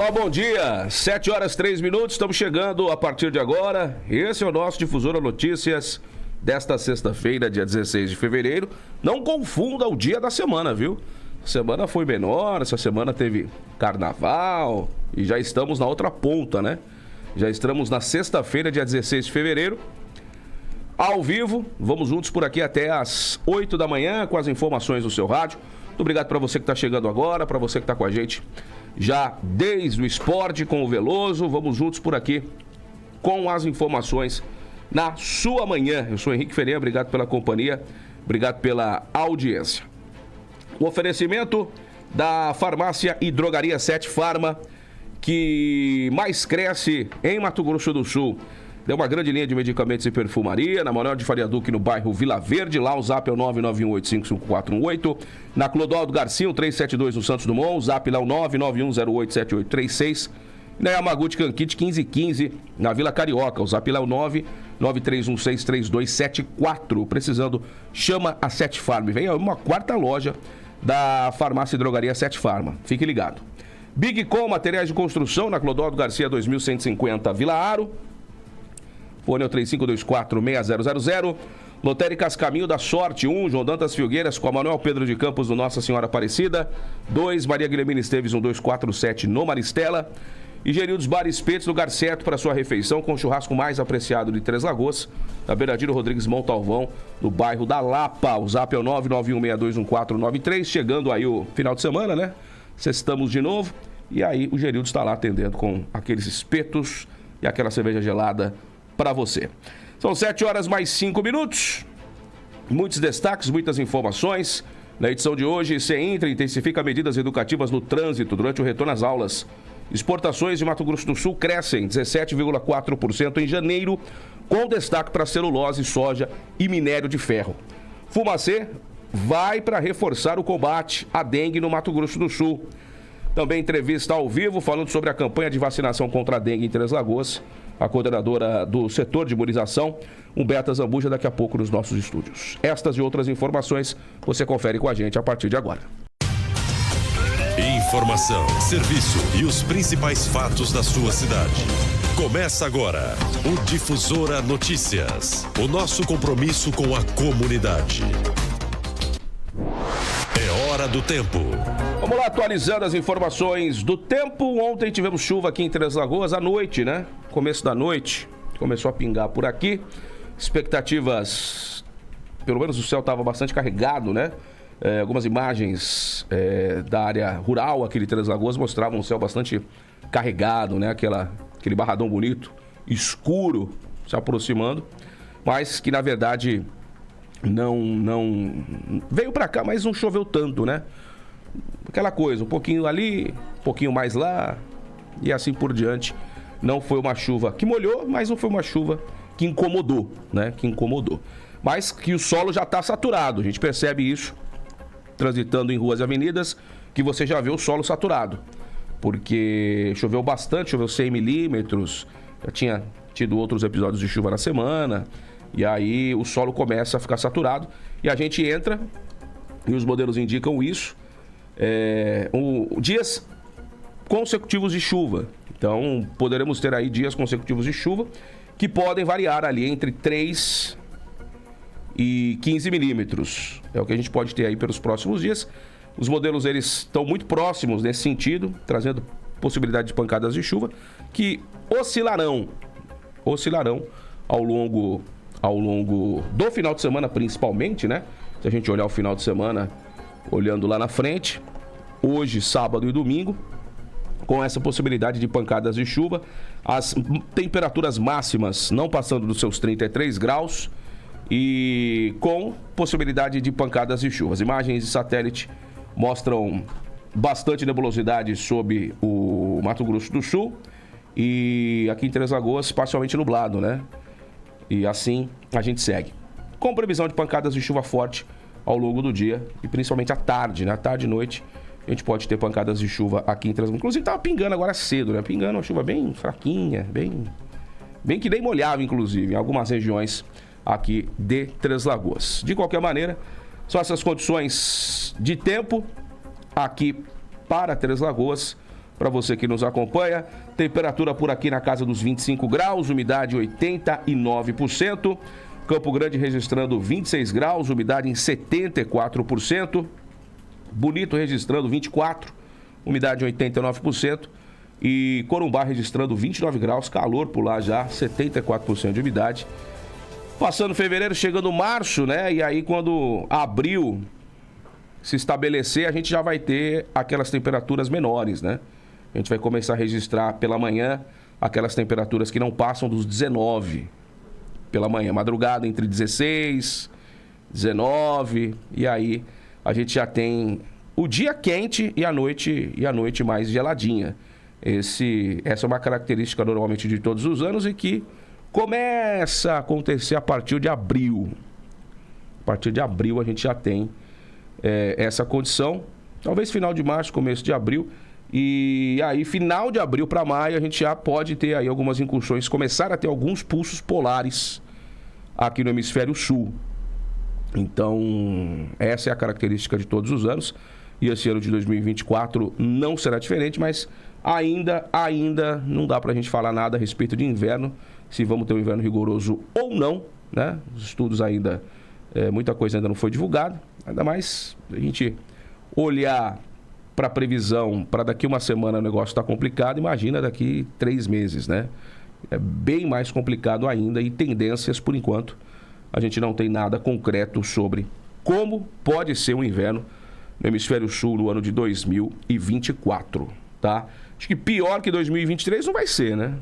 Olá, bom dia. 7h03, estamos chegando a partir de agora. Esse é o nosso Difusora Notícias desta sexta-feira, dia 16 de fevereiro. Não confunda o dia da semana, viu? A semana foi menor, essa semana teve carnaval e já estamos na outra ponta, né? Já estamos na sexta-feira, dia 16 de fevereiro. Ao vivo, vamos juntos por aqui até às 8 da manhã com as informações do seu rádio. Muito obrigado para você que está chegando agora, para você que está com a gente já desde o esporte com o Veloso. Vamos juntos por aqui com as informações na sua manhã. Eu sou Henrique Ferreira, obrigado pela companhia, obrigado pela audiência. O oferecimento da farmácia e drogaria 7 Farma, que mais cresce em Mato Grosso do Sul. Deu uma grande linha de medicamentos e perfumaria, na Manuel de Faria Duque, no bairro Vila Verde. Lá o zap é o 991855418. Na Clodoaldo Garcia, o 372 no Santos Dumont. O zap lá é o 991087836. E na Yamaguchi Cankit 1515, na Vila Carioca. O zap lá é o 993163274. Precisando, chama a 7 Farma. Vem uma quarta loja da farmácia e drogaria 7 Farma. Fique ligado. Big Com, materiais de construção, na Clodoaldo Garcia 2150, Vila Aro. Fone é o 3524-6000. Lotéricas Caminho da Sorte, 1, João Dantas Filgueiras, com a Manuel Pedro de Campos, do Nossa Senhora Aparecida. 2, Maria Guilhermina Esteves, 1247, no Maristela. E Gerildos Bar e Espetos, lugar certo para sua refeição, com o churrasco mais apreciado de Três Lagoas, na Beiradiro Rodrigues Montalvão, no bairro da Lapa. O zap é o 991621493. Chegando aí o final de semana, né? Sextamos de novo. E aí o Gerildos está lá atendendo com aqueles espetos e aquela cerveja gelada para você. São 7h mais 5. Muitos destaques, muitas informações. Na edição de hoje, CEINTRA intensifica medidas educativas no trânsito durante o retorno às aulas. Exportações de Mato Grosso do Sul crescem 17,4% em janeiro, com destaque para celulose, soja e minério de ferro. Fumacê vai para reforçar o combate à dengue no Mato Grosso do Sul. Também entrevista ao vivo falando sobre a campanha de vacinação contra a dengue em Três Lagoas. A coordenadora do setor de imunização, Humberta Zambuja, daqui a pouco nos nossos estúdios. Estas e outras informações você confere com a gente a partir de agora. Informação, serviço e os principais fatos da sua cidade. Começa agora o Difusora Notícias. O nosso compromisso com a comunidade. É hora do tempo. Vamos lá, atualizando as informações do tempo. Ontem tivemos chuva aqui em Três Lagoas à noite, né? Começo da noite, começou a pingar por aqui. Expectativas, pelo menos o céu estava bastante carregado, né? Algumas imagens da área rural aqui de Três Lagoas mostravam um céu bastante carregado, né? Aquele barradão bonito, escuro, se aproximando, mas que na verdade não veio para cá, mas não choveu tanto, né? Aquela coisa, um pouquinho ali, um pouquinho mais lá e assim por diante. Não foi uma chuva que molhou, mas não foi uma chuva que incomodou, né? Que incomodou. Mas que o solo já está saturado. A gente percebe isso transitando em ruas e avenidas, que você já vê o solo saturado. Porque choveu bastante, choveu 100 milímetros. Já tinha tido outros episódios de chuva na semana. E aí o solo começa a ficar saturado. E a gente entra, e os modelos indicam isso, dias consecutivos de chuva. Então, poderemos ter aí dias consecutivos de chuva que podem variar ali entre 3 e 15 milímetros. É o que a gente pode ter aí pelos próximos dias. Os modelos, eles estão muito próximos nesse sentido, trazendo possibilidade de pancadas de chuva que oscilarão ao longo do final de semana, principalmente, né? Se a gente olhar o final de semana, olhando lá na frente, hoje, sábado e domingo, com essa possibilidade de pancadas de chuva, as temperaturas máximas não passando dos seus 33 graus e com possibilidade de pancadas de chuva. As imagens de satélite mostram bastante nebulosidade sobre o Mato Grosso do Sul e aqui em Três Lagoas parcialmente nublado, né? E assim a gente segue. Com previsão de pancadas de chuva forte ao longo do dia e principalmente à tarde, né? À tarde e noite a gente pode ter pancadas de chuva aqui em Três Lagoas. Inclusive tava pingando agora cedo, né? Pingando uma chuva bem fraquinha, bem que nem molhava, inclusive, em algumas regiões aqui de Três Lagoas. De qualquer maneira, são essas condições de tempo aqui para Três Lagoas para você que nos acompanha. Temperatura por aqui na casa dos 25 graus, umidade 89%. Campo Grande registrando 26 graus, umidade em 74%. Bonito registrando 24, umidade em 89%. E Corumbá registrando 29 graus, calor por lá já, 74% de umidade. Passando fevereiro, chegando março, né? E aí quando abril se estabelecer, a gente já vai ter aquelas temperaturas menores, né? A gente vai começar a registrar pela manhã aquelas temperaturas que não passam dos 19 pela manhã. Madrugada entre 16, 19, e aí a gente já tem o dia quente e a noite mais geladinha. Essa é uma característica normalmente de todos os anos e que começa a acontecer a partir de abril. A partir de abril a gente já tem essa condição. Talvez final de março, começo de abril. E aí, final de abril para maio, a gente já pode ter aí algumas incursões, começar a ter alguns pulsos polares aqui no hemisfério sul. Então, essa é a característica de todos os anos. E esse ano de 2024 não será diferente, mas ainda não dá para a gente falar nada a respeito de inverno, se vamos ter um inverno rigoroso ou não, né? Os estudos ainda, muita coisa ainda não foi divulgada. Ainda mais a gente olhar para a previsão, para daqui uma semana o negócio está complicado, imagina daqui 3 meses, né? É bem mais complicado ainda e tendências, por enquanto, a gente não tem nada concreto sobre como pode ser o inverno no hemisfério sul no ano de 2024, tá? Acho que pior que 2023 não vai ser, né?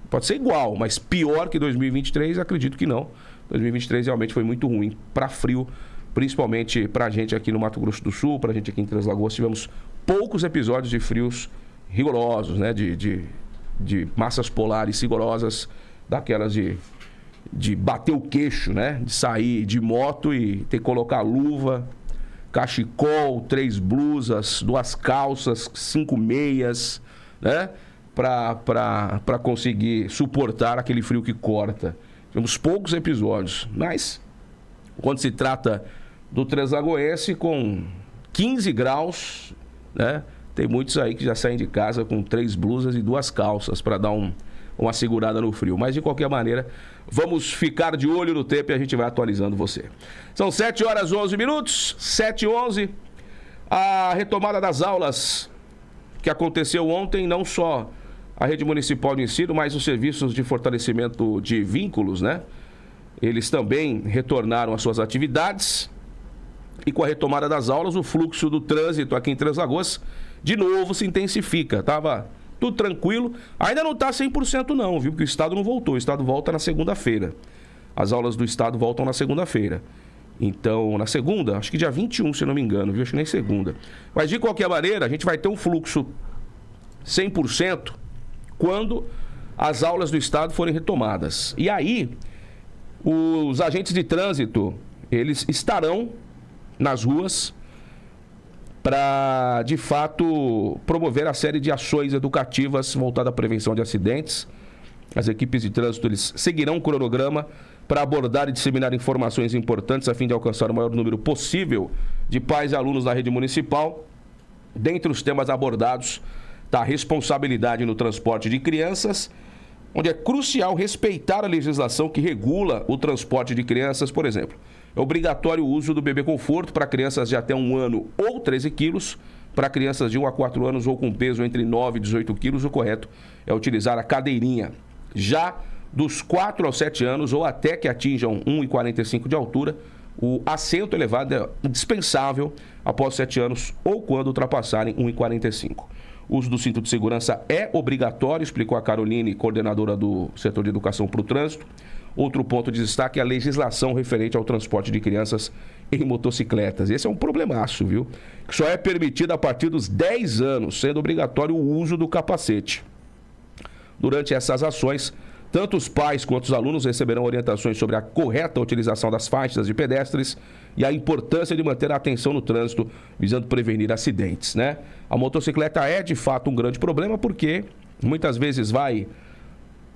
Pode ser igual, mas pior que 2023, acredito que não. 2023 realmente foi muito ruim para frio, principalmente para a gente aqui no Mato Grosso do Sul, para a gente aqui em Três Lagoas. Tivemos poucos episódios de frios rigorosos, né? De massas polares rigorosas, daquelas de bater o queixo, né? De sair de moto e ter que colocar luva, cachecol, 3 blusas, 2 calças, 5 meias, né? Para conseguir suportar aquele frio que corta. Tivemos poucos episódios, mas quando se trata do Translagoense com 15 graus, né? Tem muitos aí que já saem de casa com 3 blusas e 2 calças para dar uma segurada no frio. Mas de qualquer maneira, vamos ficar de olho no tempo e a gente vai atualizando você. São 7 horas e 11 minutos, 7h11. A retomada das aulas que aconteceu ontem, não só a rede municipal de ensino, mas os serviços de fortalecimento de vínculos, né? Eles também retornaram às suas atividades. E com a retomada das aulas, o fluxo do trânsito aqui em Três Lagoas, de novo, se intensifica. Tava tudo tranquilo. Ainda não está 100% não, viu? Porque o Estado não voltou. O Estado volta na segunda-feira. As aulas do Estado voltam na segunda-feira. Então, na segunda, acho que dia 21, se não me engano, viu? Acho que nem segunda. Mas, de qualquer maneira, a gente vai ter um fluxo 100% quando as aulas do Estado forem retomadas. E aí, os agentes de trânsito, eles estarão nas ruas para, de fato, promover a série de ações educativas voltadas à prevenção de acidentes. As equipes de trânsito, eles seguirão o cronograma para abordar e disseminar informações importantes a fim de alcançar o maior número possível de pais e alunos da rede municipal. Dentre os temas abordados está a responsabilidade no transporte de crianças, onde é crucial respeitar a legislação que regula o transporte de crianças. Por exemplo, é obrigatório o uso do bebê conforto para crianças de até 1 ano ou 13 quilos. Para crianças de 1 a 4 anos ou com peso entre 9 e 18 quilos, o correto é utilizar a cadeirinha. Já dos 4 aos 7 anos ou até que atinjam 1,45 de altura, o assento elevado é indispensável após 7 anos ou quando ultrapassarem 1,45. O uso do cinto de segurança é obrigatório, explicou a Caroline, coordenadora do setor de educação para o trânsito. Outro ponto de destaque é a legislação referente ao transporte de crianças em motocicletas. Esse é um problemaço, viu? Que só é permitido a partir dos 10 anos, sendo obrigatório o uso do capacete. Durante essas ações, tanto os pais quanto os alunos receberão orientações sobre a correta utilização das faixas de pedestres e a importância de manter a atenção no trânsito, visando prevenir acidentes, né? A motocicleta é, de fato, um grande problema porque muitas vezes vai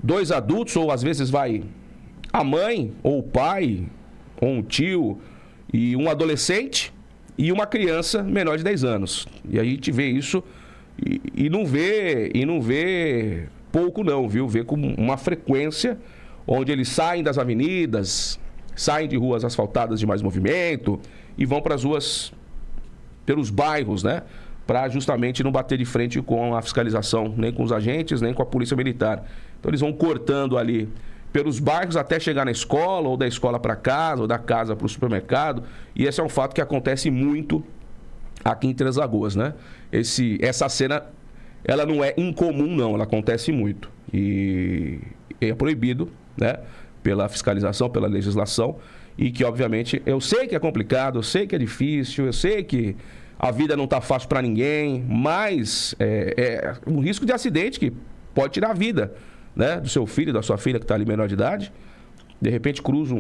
2 adultos ou às vezes vai a mãe ou o pai ou um tio e um adolescente e uma criança menor de 10 anos. E aí a gente vê isso E não vê pouco não, viu? Vê com uma frequência onde eles saem das avenidas, saem de ruas asfaltadas de mais movimento e vão para as ruas, pelos bairros, né? Para justamente não bater de frente com a fiscalização, nem com os agentes, nem com a polícia militar. Então eles vão cortando ali pelos bairros até chegar na escola, ou da escola para casa, ou da casa para o supermercado. E esse é um fato que acontece muito aqui em Três Lagoas, né? Essa cena, ela não é incomum, não. Ela acontece muito. E é proibido, né? Pela fiscalização, pela legislação. E que, obviamente, eu sei que é complicado, eu sei que é difícil, eu sei que a vida não está fácil para ninguém, mas é um risco de acidente que pode tirar a vida, né, do seu filho, da sua filha que está ali menor de idade. De repente cruza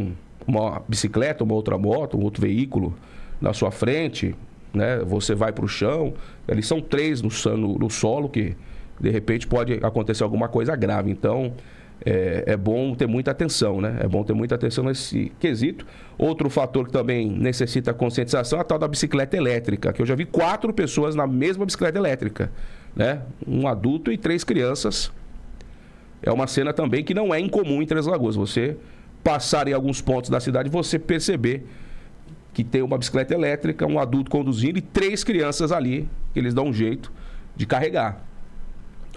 uma bicicleta, uma outra moto, um outro veículo na sua frente, né, você vai para o chão. Eles são 3 no solo que de repente pode acontecer alguma coisa grave. Então é bom ter muita atenção, né? É bom ter muita atenção nesse quesito. Outro fator que também necessita conscientização é a tal da bicicleta elétrica, que eu já vi 4 pessoas na mesma bicicleta elétrica, né? Um adulto e 3 crianças. É uma cena também que não é incomum em Três Lagoas. Você passar em alguns pontos da cidade, você perceber que tem uma bicicleta elétrica, um adulto conduzindo e 3 crianças ali, que eles dão um jeito de carregar.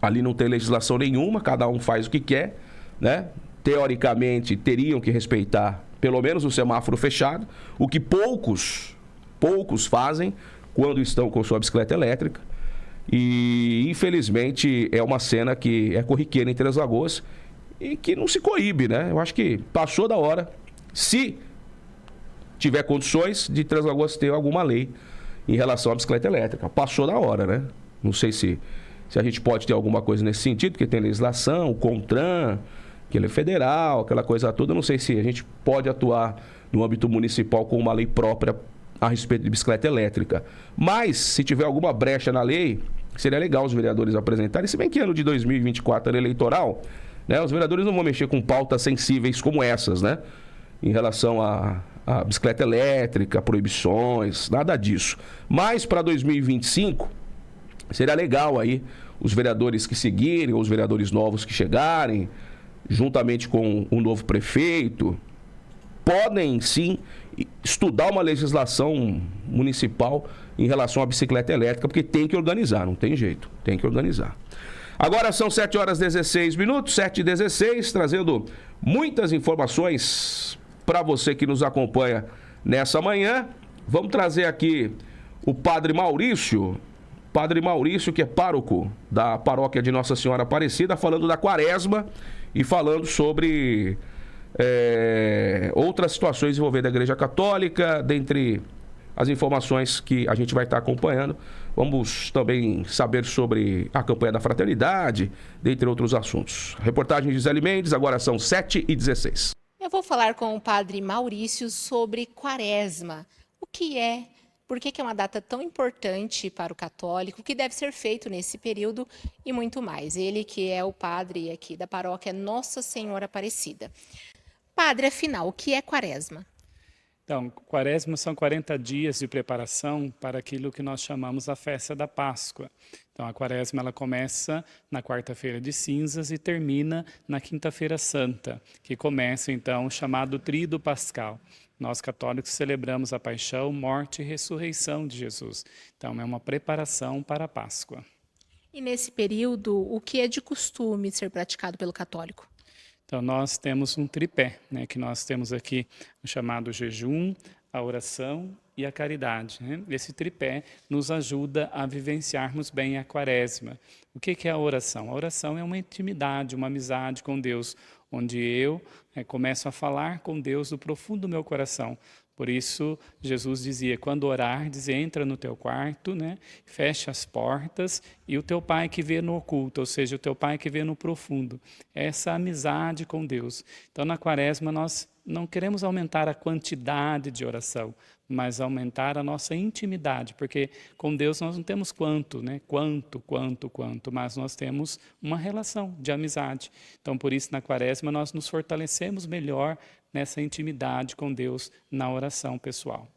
Ali não tem legislação nenhuma, cada um faz o que quer, né? Teoricamente, teriam que respeitar pelo menos o semáforo fechado, o que poucos fazem quando estão com sua bicicleta elétrica. E, infelizmente, é uma cena que é corriqueira em Três Lagoas e que não se coíbe, né? Eu acho que passou da hora, se tiver condições, de Três Lagoas ter alguma lei em relação à bicicleta elétrica. Passou da hora, né? Não sei se a gente pode ter alguma coisa nesse sentido, porque tem legislação, o CONTRAN, que ele é federal, aquela coisa toda. Não sei se a gente pode atuar no âmbito municipal com uma lei própria a respeito de bicicleta elétrica. Mas, se tiver alguma brecha na lei, seria legal os vereadores apresentarem. Se bem que ano de 2024 era eleitoral, né, os vereadores não vão mexer com pautas sensíveis como essas, né? Em relação à bicicleta elétrica, proibições, nada disso. Mas, para 2025, seria legal aí os vereadores que seguirem, ou os vereadores novos que chegarem, juntamente com o novo prefeito, podem sim estudar uma legislação municipal em relação à bicicleta elétrica, porque tem que organizar, não tem jeito, tem que organizar. Agora são 7h16, 7h16, trazendo muitas informações para você que nos acompanha nessa manhã. Vamos trazer aqui o Padre Maurício, que é pároco da paróquia de Nossa Senhora Aparecida, falando da Quaresma e falando sobre outras situações envolvendo a Igreja Católica, dentre as informações que a gente vai estar acompanhando. Vamos também saber sobre a campanha da fraternidade, dentre outros assuntos. Reportagem de Gisele Mendes, agora são 7h16. Eu vou falar com o Padre Maurício sobre Quaresma. O que é? Por que é uma data tão importante para o católico? O que deve ser feito nesse período e muito mais. Ele que é o padre aqui da paróquia Nossa Senhora Aparecida. Padre, afinal, o que é Quaresma? Então, Quaresma são 40 dias de preparação para aquilo que nós chamamos a festa da Páscoa. Então, a Quaresma ela começa na quarta-feira de cinzas e termina na quinta-feira santa, que começa então o chamado Tríduo Pascal. Nós católicos celebramos a paixão, morte e ressurreição de Jesus. Então, é uma preparação para a Páscoa. E nesse período, o que é de costume ser praticado pelo católico? Então, nós temos um tripé, né, que nós temos aqui o chamado jejum, a oração e a caridade, né? Esse tripé nos ajuda a vivenciarmos bem a Quaresma. O que é a oração? A oração é uma intimidade, uma amizade com Deus, onde eu começo a falar com Deus do profundo do meu coração. Por isso, Jesus dizia, quando orardes, entra no teu quarto, né, fecha as portas, e o teu Pai que vê no oculto, ou seja, o teu Pai que vê no profundo. Essa amizade com Deus. Então, na Quaresma, nós não queremos aumentar a quantidade de oração, mas aumentar a nossa intimidade, porque com Deus nós não temos quanto, né? Quanto, mas nós temos uma relação de amizade. Então, por isso, na Quaresma, nós nos fortalecemos melhor nessa intimidade com Deus na oração pessoal.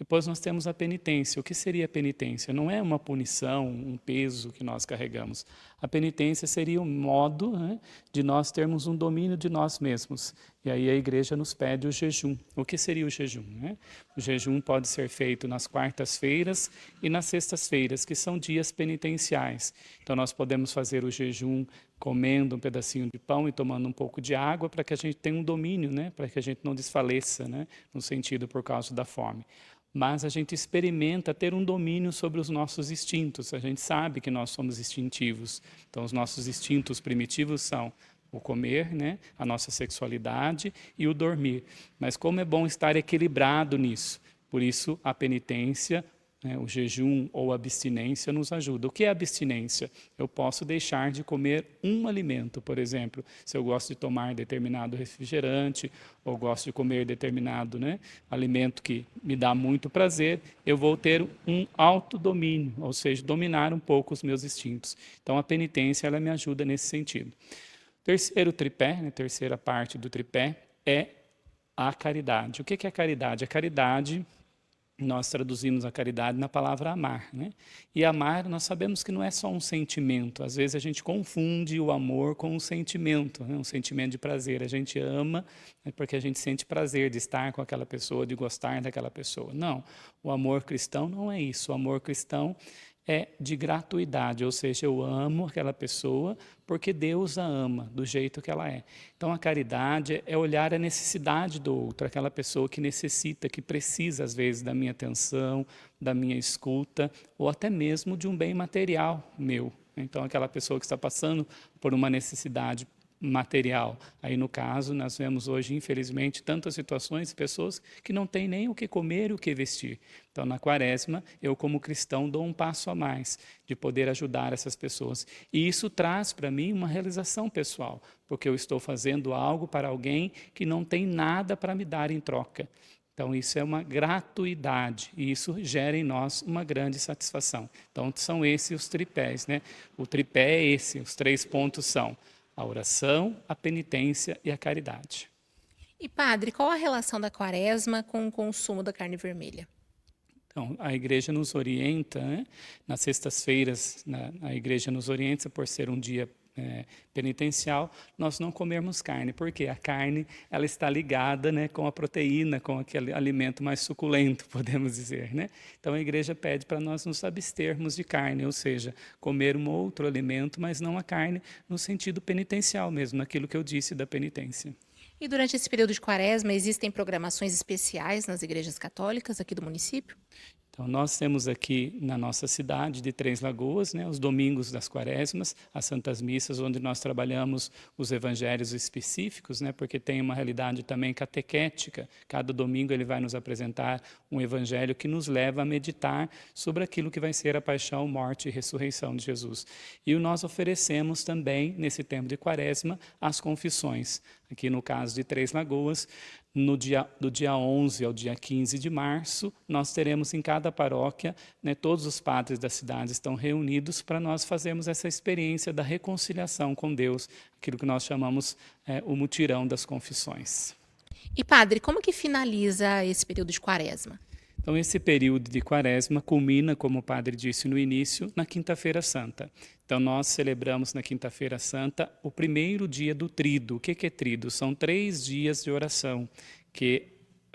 Depois nós temos a penitência. O que seria a penitência? Não é uma punição, um peso que nós carregamos. A penitência seria um modo, né, de nós termos um domínio de nós mesmos. E aí a igreja nos pede o jejum. O que seria o jejum, né? O jejum pode ser feito nas quartas-feiras e nas sextas-feiras, que são dias penitenciais. Então nós podemos fazer o jejum comendo um pedacinho de pão e tomando um pouco de água para que a gente tenha um domínio, né? Para que a gente não desfaleça, né? No sentido por causa da fome. Mas a gente experimenta ter um domínio sobre os nossos instintos. A gente sabe que nós somos instintivos. Então os nossos instintos primitivos são o comer, né, a nossa sexualidade e o dormir. Mas como é bom estar equilibrado nisso. Por isso, a penitência, né, o jejum ou a abstinência nos ajuda. O que é abstinência? Eu posso deixar de comer um alimento, por exemplo. Se eu gosto de tomar determinado refrigerante ou gosto de comer determinado, né, alimento que me dá muito prazer, eu vou ter um autodomínio, ou seja, dominar um pouco os meus instintos. Então, a penitência ela me ajuda nesse sentido. Terceiro tripé, né, terceira parte do tripé, é a caridade. O que é a caridade? A caridade, nós traduzimos a caridade na palavra amar, né? E amar, nós sabemos que não é só um sentimento. Às vezes a gente confunde o amor com um sentimento, né? Um sentimento de prazer. A gente ama, né, porque a gente sente prazer de estar com aquela pessoa, de gostar daquela pessoa. Não, o amor cristão não é isso. O amor cristão é de gratuidade, ou seja, eu amo aquela pessoa porque Deus a ama do jeito que ela é. Então a caridade é olhar a necessidade do outro, aquela pessoa que necessita, que precisa às vezes da minha atenção, da minha escuta, ou até mesmo de um bem material meu. Então aquela pessoa que está passando por uma necessidade material. Aí no caso nós vemos hoje infelizmente tantas situações de pessoas que não têm nem o que comer e o que vestir. Então na quaresma eu como cristão dou um passo a mais de poder ajudar essas pessoas. E isso traz para mim uma realização pessoal, porque eu estou fazendo algo para alguém que não tem nada para me dar em troca. Então isso é uma gratuidade e isso gera em nós uma grande satisfação. Então são esses os tripés, né? O tripé é esse, os 3 pontos são a oração, a penitência e a caridade. E padre, qual a relação da quaresma com o consumo da carne vermelha? Então, a igreja nos orienta, né? Nas sextas-feiras, a igreja nos orienta por ser um dia penitencial, nós não comermos carne, porque a carne ela está ligada, né, com a proteína, com aquele alimento mais suculento, podemos dizer, né? Então a igreja pede para nós nos abstermos de carne, ou seja, comer um outro alimento, mas não a carne no sentido penitencial mesmo, naquilo que eu disse da penitência. E durante esse período de quaresma, existem programações especiais nas igrejas católicas aqui do município? Então, nós temos aqui na nossa cidade de Três Lagoas, né, os domingos das quaresmas, as santas missas, onde nós trabalhamos os evangelhos específicos, né, porque tem uma realidade também catequética. Cada domingo ele vai nos apresentar um evangelho que nos leva a meditar sobre aquilo que vai ser a paixão, morte e ressurreição de Jesus. E nós oferecemos também, nesse tempo de quaresma, as confissões. Aqui no caso de Três Lagoas, do dia 11 ao dia 15 de março, nós teremos em cada paróquia, né, todos os padres da cidade estão reunidos para nós fazermos essa experiência da reconciliação com Deus, aquilo que nós chamamos o mutirão das confissões. E padre, como que finaliza esse período de quaresma? Então, esse período de quaresma culmina, como o padre disse no início, na Quinta-feira Santa. Então, nós celebramos na Quinta-feira Santa o primeiro dia do tríduo. O que é tríduo? São 3 dias de oração, que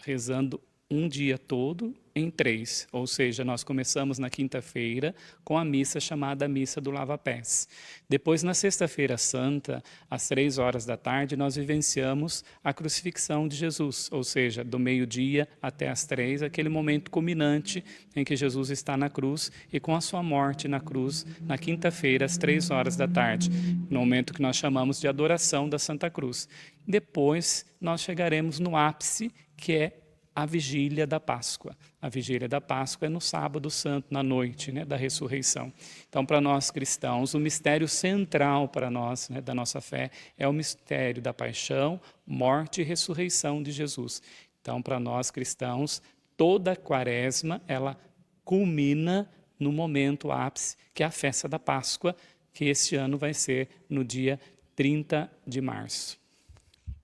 rezando um dia todo em 3. Ou seja, nós começamos na quinta-feira com a missa chamada Missa do Lava-Pés. Depois, na Sexta-feira Santa, às 3 horas da tarde, nós vivenciamos a crucifixão de Jesus. Ou seja, do meio-dia até às 3, aquele momento culminante em que Jesus está na cruz e com a sua morte na cruz, na quinta-feira, às 3 horas da tarde, no momento que nós chamamos de adoração da Santa Cruz. Depois, nós chegaremos no ápice, que é a vigília da Páscoa. A vigília da Páscoa é no sábado santo, na noite, né, da ressurreição. Então, para nós cristãos, o mistério central para nós, né, da nossa fé, é o mistério da paixão, morte e ressurreição de Jesus. Então, para nós cristãos, toda a quaresma, ela culmina no momento ápice, que é a festa da Páscoa, que este ano vai ser no dia 30 de março.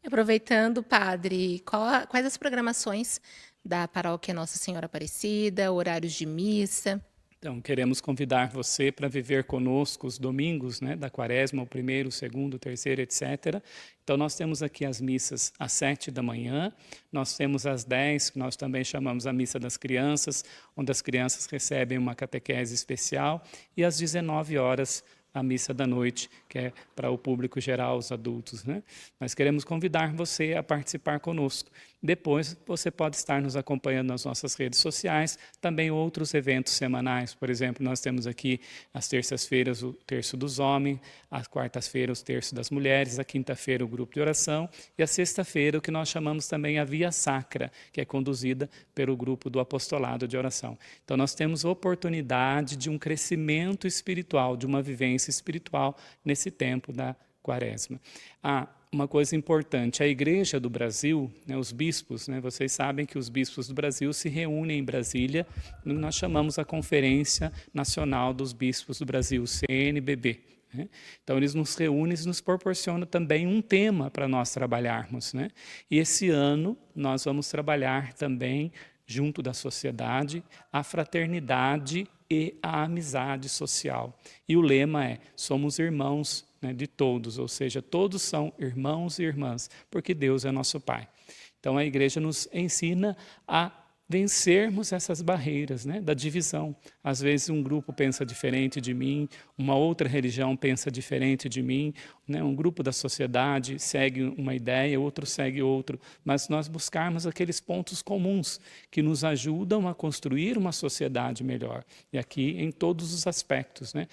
Aproveitando, padre, quais as programações da paróquia Nossa Senhora Aparecida, horários de missa. Então, queremos convidar você para viver conosco os domingos, né, da quaresma, o primeiro, o segundo, o terceiro, etc. Então, nós temos aqui as missas às 7 da manhã, nós temos às 10, que nós também chamamos a missa das crianças, onde as crianças recebem uma catequese especial, e às 19 horas, a missa da noite, que é para o público geral, os adultos, né? Nós queremos convidar você a participar conosco. Depois, você pode estar nos acompanhando nas nossas redes sociais, também outros eventos semanais. Por exemplo, nós temos aqui às terças-feiras o Terço dos Homens, às quartas-feiras o Terço das Mulheres, à quinta-feira o grupo de oração e à sexta-feira o que nós chamamos também a Via Sacra, que é conduzida pelo grupo do Apostolado de Oração. Então, nós temos oportunidade de um crescimento espiritual, de uma vivência espiritual nesse tempo da Quaresma. Uma coisa importante, a Igreja do Brasil, né, os bispos, né, vocês sabem que os bispos do Brasil se reúnem em Brasília, nós chamamos a Conferência Nacional dos Bispos do Brasil, CNBB. Né? Então, eles nos reúnem e nos proporcionam também um tema para nós trabalharmos. Né? E esse ano nós vamos trabalhar também, junto da sociedade, a fraternidade e a amizade social. E o lema é, somos irmãos, né, de todos, ou seja, todos são irmãos e irmãs, porque Deus é nosso Pai. Então, a igreja nos ensina a vencermos essas barreiras, né, da divisão. Às vezes um grupo pensa diferente de mim, uma outra religião pensa diferente de mim, né, um grupo da sociedade segue uma ideia, outro segue outro, mas nós buscarmos aqueles pontos comuns que nos ajudam a construir uma sociedade melhor. E aqui em todos os aspectos, né,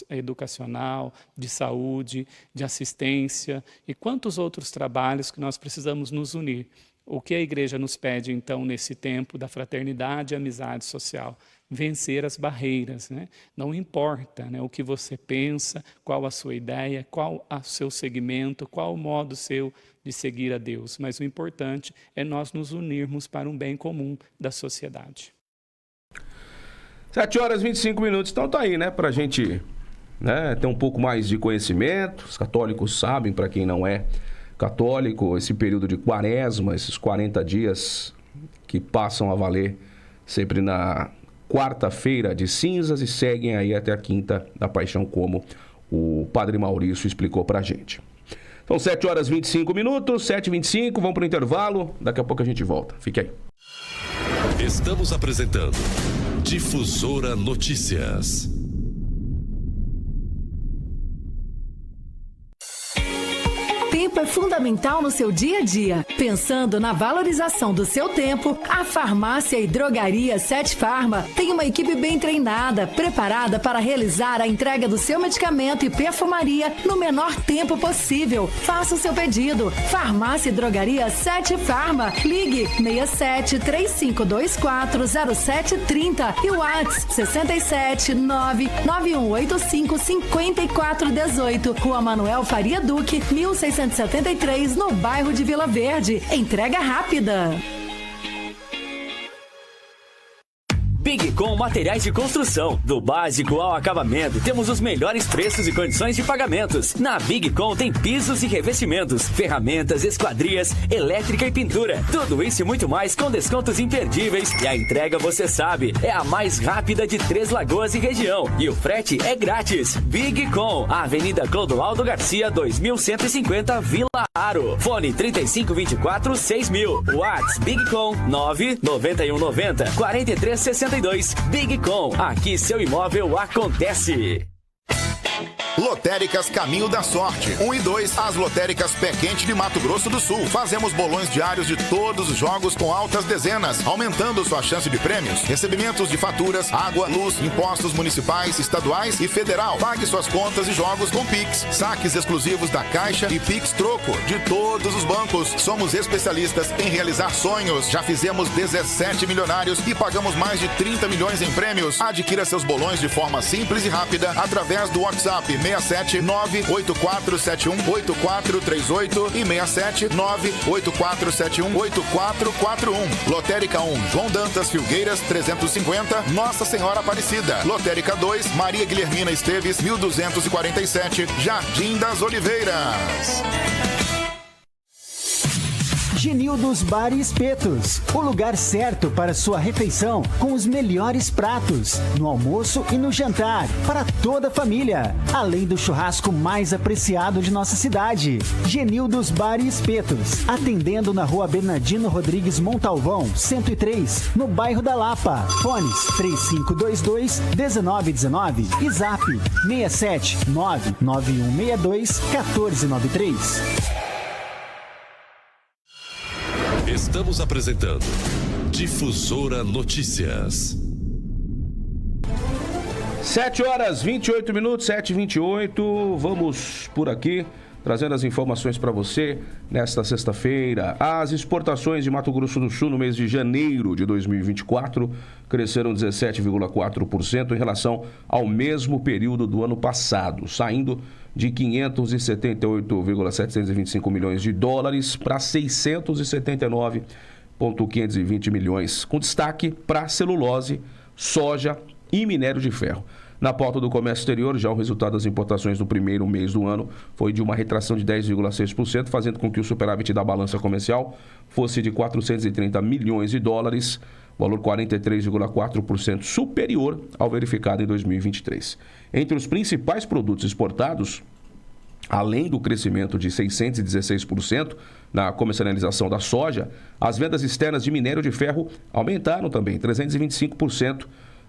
educacional, de saúde, de assistência e quantos outros trabalhos que nós precisamos nos unir. O que a igreja nos pede, então, nesse tempo da fraternidade e amizade social? Vencer as barreiras, né? Não importa, né, o que você pensa, qual a sua ideia, qual o seu segmento, qual o modo seu de seguir a Deus. Mas o importante é nós nos unirmos para um bem comum da sociedade. 7 horas e 25 minutos. Então tá aí, né, pra gente, né, ter um pouco mais de conhecimento. Os católicos sabem, para quem não é católico, esse período de quaresma, esses 40 dias que passam a valer sempre na quarta-feira de cinzas e seguem aí até a quinta da paixão, como o Padre Maurício explicou pra gente. São 7 horas e 25 minutos, 7h25, vamos pro intervalo, daqui a pouco a gente volta. Fique aí. Estamos apresentando Difusora Notícias. Tempo é fundamental no seu dia a dia. Pensando na valorização do seu tempo, a Farmácia e Drogaria 7 Farma tem uma equipe bem treinada, preparada para realizar a entrega do seu medicamento e perfumaria no menor tempo possível. Faça o seu pedido. Farmácia e Drogaria 7 Farma. Ligue 67 3524 0730 e o WhatsApp 67 99185 5418. Rua Manuel Faria Duque, 1673, no bairro de Vila Verde. Entrega rápida. Bigcom Materiais de Construção. Do básico ao acabamento, temos os melhores preços e condições de pagamentos. Na Bigcom tem pisos e revestimentos, ferramentas, esquadrias, elétrica e pintura. Tudo isso e muito mais com descontos imperdíveis. E a entrega, você sabe, é a mais rápida de Três Lagoas e região. E o frete é grátis. Bigcom, Avenida Clodoaldo Garcia, 2150, Vila Aro. Fone 3524-6000. WhatsApp Bigcom 99190 4362. Bigcom, aqui seu imóvel acontece. Lotéricas Caminho da Sorte. 1 e 2, as lotéricas Pé Quente de Mato Grosso do Sul. Fazemos bolões diários de todos os jogos com altas dezenas, aumentando sua chance de prêmios. Recebimentos de faturas, água, luz, impostos municipais, estaduais e federal. Pague suas contas e jogos com Pix. Saques exclusivos da Caixa e Pix Troco de todos os bancos. Somos especialistas em realizar sonhos. Já fizemos 17 milionários e pagamos mais de 30 milhões em prêmios. Adquira seus bolões de forma simples e rápida através do WhatsApp 67 98471 8438 e 67 98471 8441. Lotérica 1, João Dantas Filgueiras 350, Nossa Senhora Aparecida. Lotérica 2, Maria Guilhermina Esteves 1247, Jardim das Oliveiras. Genildos Bar e Espetos, o lugar certo para sua refeição com os melhores pratos, no almoço e no jantar, para toda a família, além do churrasco mais apreciado de nossa cidade. Genildos Bar e Espetos, atendendo na Rua Bernardino Rodrigues Montalvão, 103, no bairro da Lapa. Fones 3522-1919 e Zap 6799162-1493. Estamos apresentando Difusora Notícias. 7h28, 7h28. Vamos por aqui, trazendo as informações para você nesta sexta-feira. As exportações de Mato Grosso do Sul no mês de janeiro de 2024 cresceram 17,4% em relação ao mesmo período do ano passado, saindo de 578,725 milhões de dólares para 679,520 milhões, com destaque para celulose, soja e minério de ferro. Na pauta do comércio exterior, já o resultado das importações do primeiro mês do ano foi de uma retração de 10,6%, fazendo com que o superávit da balança comercial fosse de 430 milhões de dólares, valor 43,4% superior ao verificado em 2023. Entre os principais produtos exportados, além do crescimento de 616% na comercialização da soja, as vendas externas de minério de ferro aumentaram também, 325%.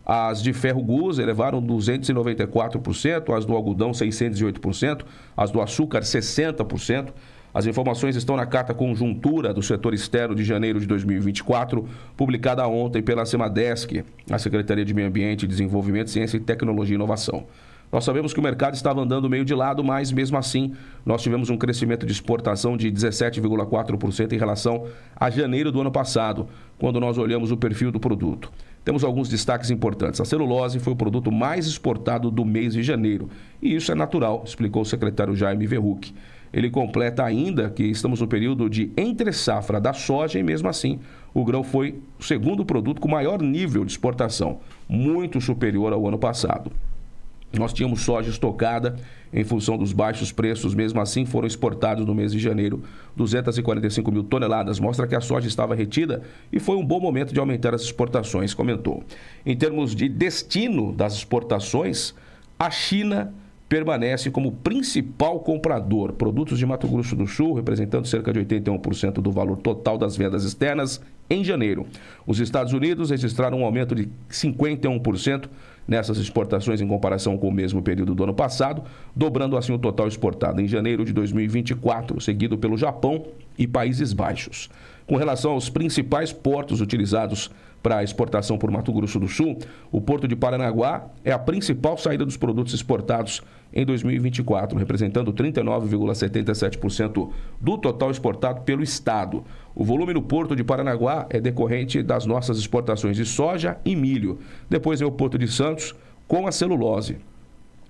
As de ferro gusa elevaram 294%, as do algodão 608%, as do açúcar 60%. As informações estão na carta conjuntura do setor externo de janeiro de 2024, publicada ontem pela Semadesc, a Secretaria de Meio Ambiente, Desenvolvimento, Ciência, Tecnologia e Inovação. Nós sabemos que o mercado estava andando meio de lado, mas mesmo assim nós tivemos um crescimento de exportação de 17,4% em relação a janeiro do ano passado, quando nós olhamos o perfil do produto. Temos alguns destaques importantes. A celulose foi o produto mais exportado do mês de janeiro, e isso é natural, explicou o secretário Jaime Verruc. Ele completa ainda que estamos no período de entre-safra da soja e, mesmo assim, o grão foi o segundo produto com maior nível de exportação, muito superior ao ano passado. Nós tínhamos soja estocada em função dos baixos preços, mesmo assim foram exportados no mês de janeiro 245 mil toneladas. Mostra que a soja estava retida e foi um bom momento de aumentar as exportações, comentou. Em termos de destino das exportações, a China permanece como principal comprador. Produtos de Mato Grosso do Sul, representando cerca de 81% do valor total das vendas externas em janeiro. Os Estados Unidos registraram um aumento de 51% nessas exportações em comparação com o mesmo período do ano passado, dobrando assim o total exportado em janeiro de 2024, seguido pelo Japão e Países Baixos. Com relação aos principais portos utilizados para a exportação por Mato Grosso do Sul, o Porto de Paranaguá é a principal saída dos produtos exportados em 2024, representando 39,77% do total exportado pelo Estado. O volume no Porto de Paranaguá é decorrente das nossas exportações de soja e milho. Depois é o Porto de Santos com a celulose.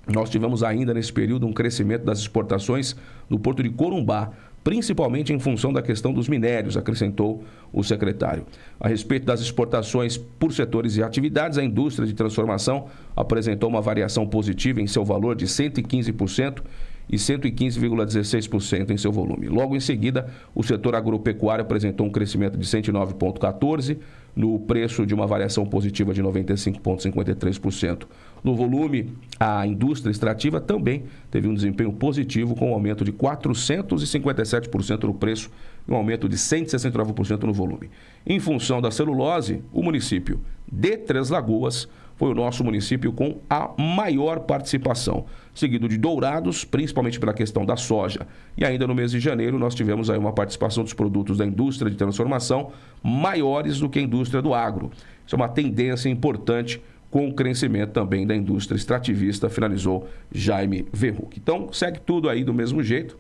Nós tivemos ainda nesse período um crescimento das exportações no Porto de Corumbá, principalmente em função da questão dos minérios, acrescentou o secretário. A respeito das exportações por setores e atividades, a indústria de transformação apresentou uma variação positiva em seu valor de 115% e 115,16% em seu volume. Logo em seguida, o setor agropecuário apresentou um crescimento de 109,14% no preço de uma variação positiva de 95,53%. No volume, a indústria extrativa também teve um desempenho positivo, com um aumento de 457% no preço e um aumento de 169% no volume. Em função da celulose, o município de Três Lagoas foi o nosso município com a maior participação, seguido de Dourados, principalmente pela questão da soja. E ainda no mês de janeiro nós tivemos aí uma participação dos produtos da indústria de transformação maiores do que a indústria do agro. Isso é uma tendência importante com o crescimento também da indústria extrativista, finalizou Jaime Verruc. Então, segue tudo aí do mesmo jeito.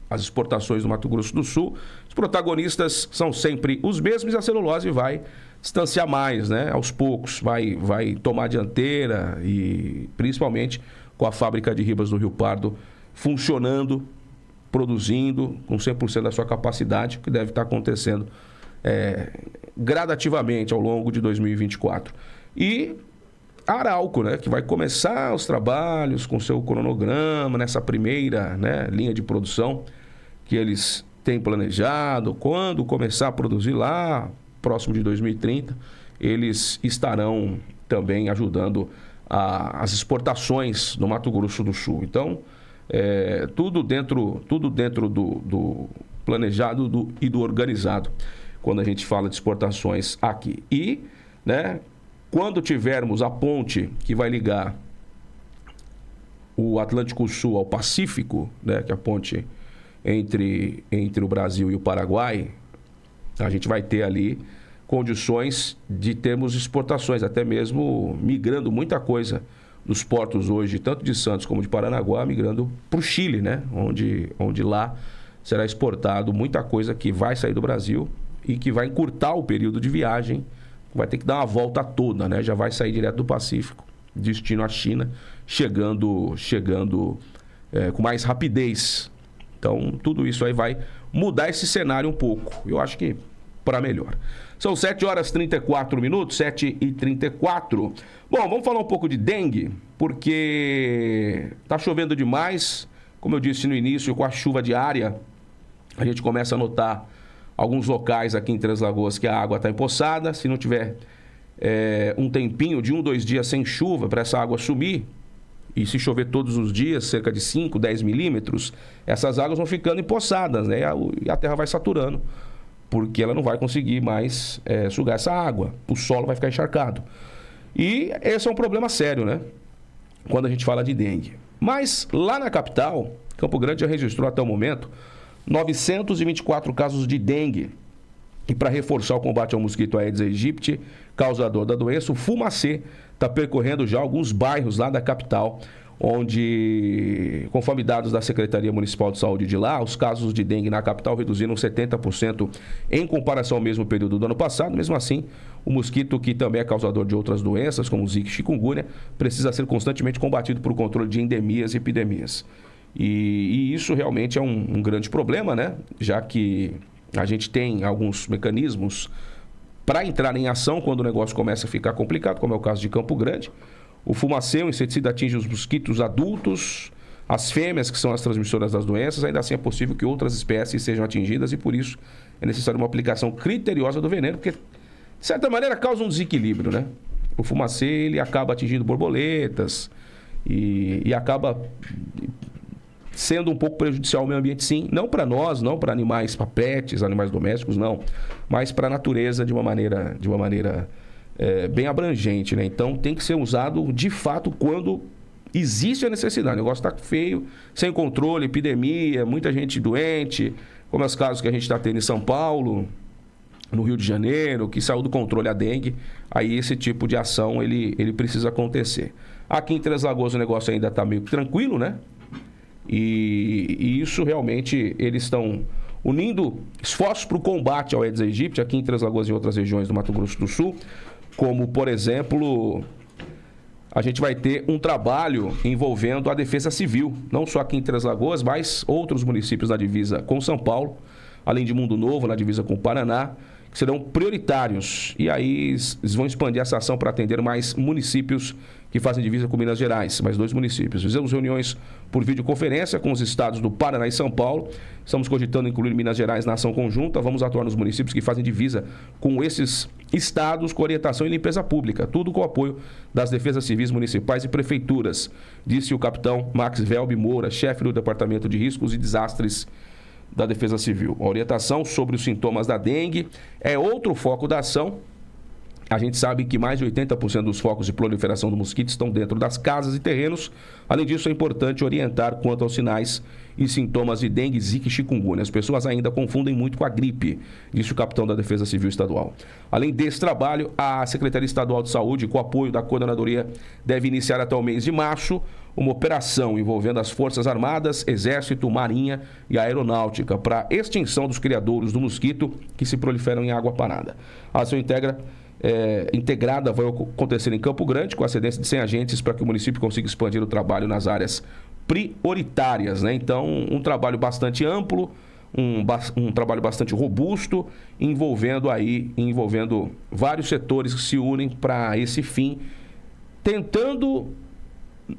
As exportações do Mato Grosso do Sul, os protagonistas são sempre os mesmos e a celulose vai distanciar mais, né? Aos poucos, vai tomar a dianteira, e principalmente com a fábrica de Ribas do Rio Pardo funcionando, produzindo com 100% da sua capacidade, que deve estar acontecendo gradativamente ao longo de 2024. E a Arauco, né, que vai começar os trabalhos com seu cronograma nessa primeira, né, linha de produção que eles têm planejado, quando começar a produzir lá, próximo de 2030, eles estarão também ajudando as exportações no Mato Grosso do Sul. Então, tudo dentro do planejado e do organizado, quando a gente fala de exportações aqui. E, né, quando tivermos a ponte que vai ligar o Atlântico Sul ao Pacífico, né, que é a ponte entre o Brasil e o Paraguai, a gente vai ter ali condições de termos exportações, até mesmo migrando muita coisa dos portos hoje, tanto de Santos como de Paranaguá, migrando para o Chile, né, onde lá será exportado muita coisa que vai sair do Brasil e que vai encurtar o período de viagem, vai ter que dar uma volta toda, né? Já vai sair direto do Pacífico, destino à China, chegando com mais rapidez. Então, tudo isso aí vai mudar esse cenário um pouco. Eu acho que para melhor. São 7h34, 7h34. Bom, vamos falar um pouco de dengue, porque está chovendo demais. Como eu disse no início, com a chuva diária, a gente começa a notar alguns locais aqui em Três Lagoas que a água está empoçada. Se não tiver um tempinho de 1, 2 dias sem chuva para essa água sumir, e se chover todos os dias, cerca de 5, 10 milímetros, essas águas vão ficando empoçadas, né? E a terra vai saturando, porque ela não vai conseguir mais sugar essa água. O solo vai ficar encharcado. E esse é um problema sério, né? Quando a gente fala de dengue. Mas lá na capital, Campo Grande já registrou até o momento 924 casos de dengue. E para reforçar o combate ao mosquito Aedes aegypti, causador da doença, o Fumacê está percorrendo já alguns bairros lá da capital, onde, conforme dados da Secretaria Municipal de Saúde de lá, os casos de dengue na capital reduziram 70% em comparação ao mesmo período do ano passado. Mesmo assim, o mosquito, que também é causador de outras doenças, como Zika e chikungunya, precisa ser constantemente combatido por controle de endemias e epidemias. E isso realmente é um grande problema, né? Já que a gente tem alguns mecanismos para entrar em ação quando o negócio começa a ficar complicado, como é o caso de Campo Grande. O Fumacê, o inseticida, atinge os mosquitos adultos, as fêmeas, que são as transmissoras das doenças. Ainda assim é possível que outras espécies sejam atingidas e por isso é necessário uma aplicação criteriosa do veneno, porque de certa maneira causa um desequilíbrio, né? O Fumacê, ele acaba atingindo borboletas e acaba sendo um pouco prejudicial ao meio ambiente, sim. Não para nós, não para animais, para pets, animais domésticos, não. Mas para a natureza de uma maneira bem abrangente, né? Então tem que ser usado de fato quando existe a necessidade. O negócio está feio, sem controle, epidemia, muita gente doente, como os casos que a gente está tendo em São Paulo, no Rio de Janeiro, que saiu do controle a dengue. Aí esse tipo de ação ele precisa acontecer. Aqui em Três Lagoas o negócio ainda está meio tranquilo, né? E isso realmente eles estão unindo esforços para o combate ao Aedes aegypti aqui em Três Lagoas e em outras regiões do Mato Grosso do Sul, como, por exemplo, a gente vai ter um trabalho envolvendo a Defesa Civil, não só aqui em Três Lagoas, mas outros municípios na divisa com São Paulo, além de Mundo Novo, na divisa com o Paraná, que serão prioritários. E aí eles vão expandir essa ação para atender mais municípios que fazem divisa com Minas Gerais, mais 2 municípios. Fizemos reuniões por videoconferência com os estados do Paraná e São Paulo. Estamos cogitando incluir Minas Gerais na ação conjunta. Vamos atuar nos municípios que fazem divisa com esses estados, com orientação e limpeza pública. Tudo com o apoio das defesas civis municipais e prefeituras, disse o capitão Max Velbe Moura, chefe do Departamento de Riscos e Desastres da Defesa Civil. A orientação sobre os sintomas da dengue é outro foco da ação. A gente sabe que mais de 80% dos focos de proliferação do mosquito estão dentro das casas e terrenos. Além disso, é importante orientar quanto aos sinais e sintomas de dengue, zika e chikungunya. As pessoas ainda confundem muito com a gripe, disse o capitão da Defesa Civil Estadual. Além desse trabalho, a Secretaria Estadual de Saúde, com o apoio da Coordenadoria, deve iniciar até o mês de março uma operação envolvendo as Forças Armadas, Exército, Marinha e Aeronáutica para extinção dos criadouros do mosquito que se proliferam em água parada. A ação integrada vai acontecer em Campo Grande, com a cedência de 100 agentes para que o município consiga expandir o trabalho nas áreas prioritárias, né? Então, um trabalho bastante amplo, um trabalho bastante robusto, envolvendo vários setores que se unem para esse fim, tentando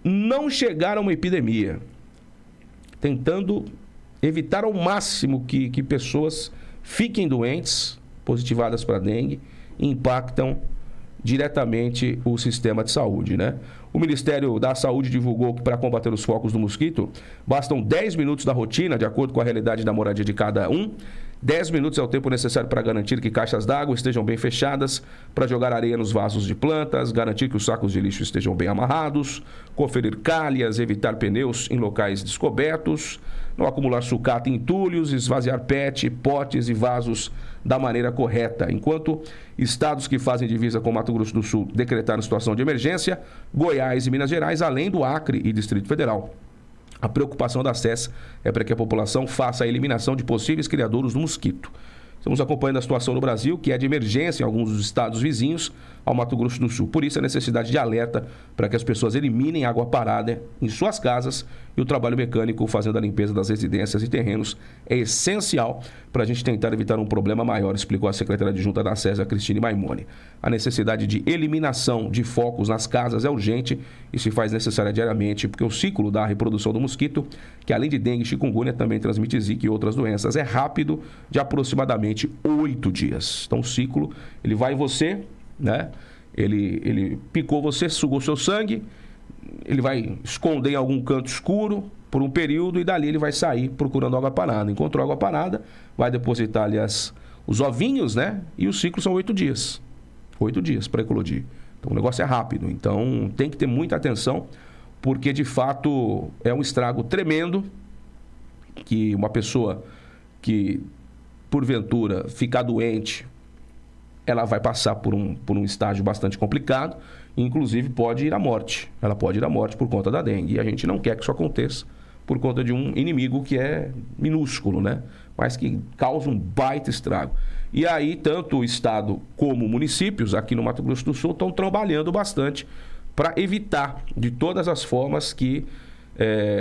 não chegar a uma epidemia, tentando evitar ao máximo que pessoas fiquem doentes, positivadas para dengue, e impactam diretamente o sistema de saúde, né? O Ministério da Saúde divulgou que para combater os focos do mosquito, bastam 10 minutos da rotina, de acordo com a realidade da moradia de cada um. 10 minutos é o tempo necessário para garantir que caixas d'água estejam bem fechadas, para jogar areia nos vasos de plantas, garantir que os sacos de lixo estejam bem amarrados, conferir calhas, evitar pneus em locais descobertos, não acumular sucata em entulhos, esvaziar PET, potes e vasos da maneira correta. Enquanto estados que fazem divisa com Mato Grosso do Sul decretaram situação de emergência, Goiás e Minas Gerais, além do Acre e Distrito Federal. A preocupação da SES é para que a população faça a eliminação de possíveis criadouros do mosquito. Estamos acompanhando a situação no Brasil, que é de emergência em alguns dos estados vizinhos ao Mato Grosso do Sul. Por isso, a necessidade de alerta para que as pessoas eliminem água parada em suas casas, e o trabalho mecânico fazendo a limpeza das residências e terrenos é essencial para a gente tentar evitar um problema maior, explicou a secretária adjunta da SES, Cristine Maimone. A necessidade de eliminação de focos nas casas é urgente e se faz necessária diariamente, porque o ciclo da reprodução do mosquito, que além de dengue e chikungunya também transmite zika e outras doenças, é rápido, de aproximadamente 8 dias. Então o ciclo, ele vai em você, né? Ele picou você, sugou seu sangue, ele vai esconder em algum canto escuro por um período e dali ele vai sair procurando água parada. Encontrou água parada, vai depositar ali os ovinhos, né? E o ciclo são 8 dias. 8 dias para eclodir. Então o negócio é rápido. Então tem que ter muita atenção, porque de fato é um estrago tremendo que uma pessoa que porventura ficar doente, ela vai passar por um estágio bastante complicado, e inclusive pode ir à morte. Ela pode ir à morte por conta da dengue. E a gente não quer que isso aconteça por conta de um inimigo que é minúsculo, né? Mas que causa um baita estrago. E aí, tanto o Estado como municípios aqui no Mato Grosso do Sul estão trabalhando bastante para evitar de todas as formas que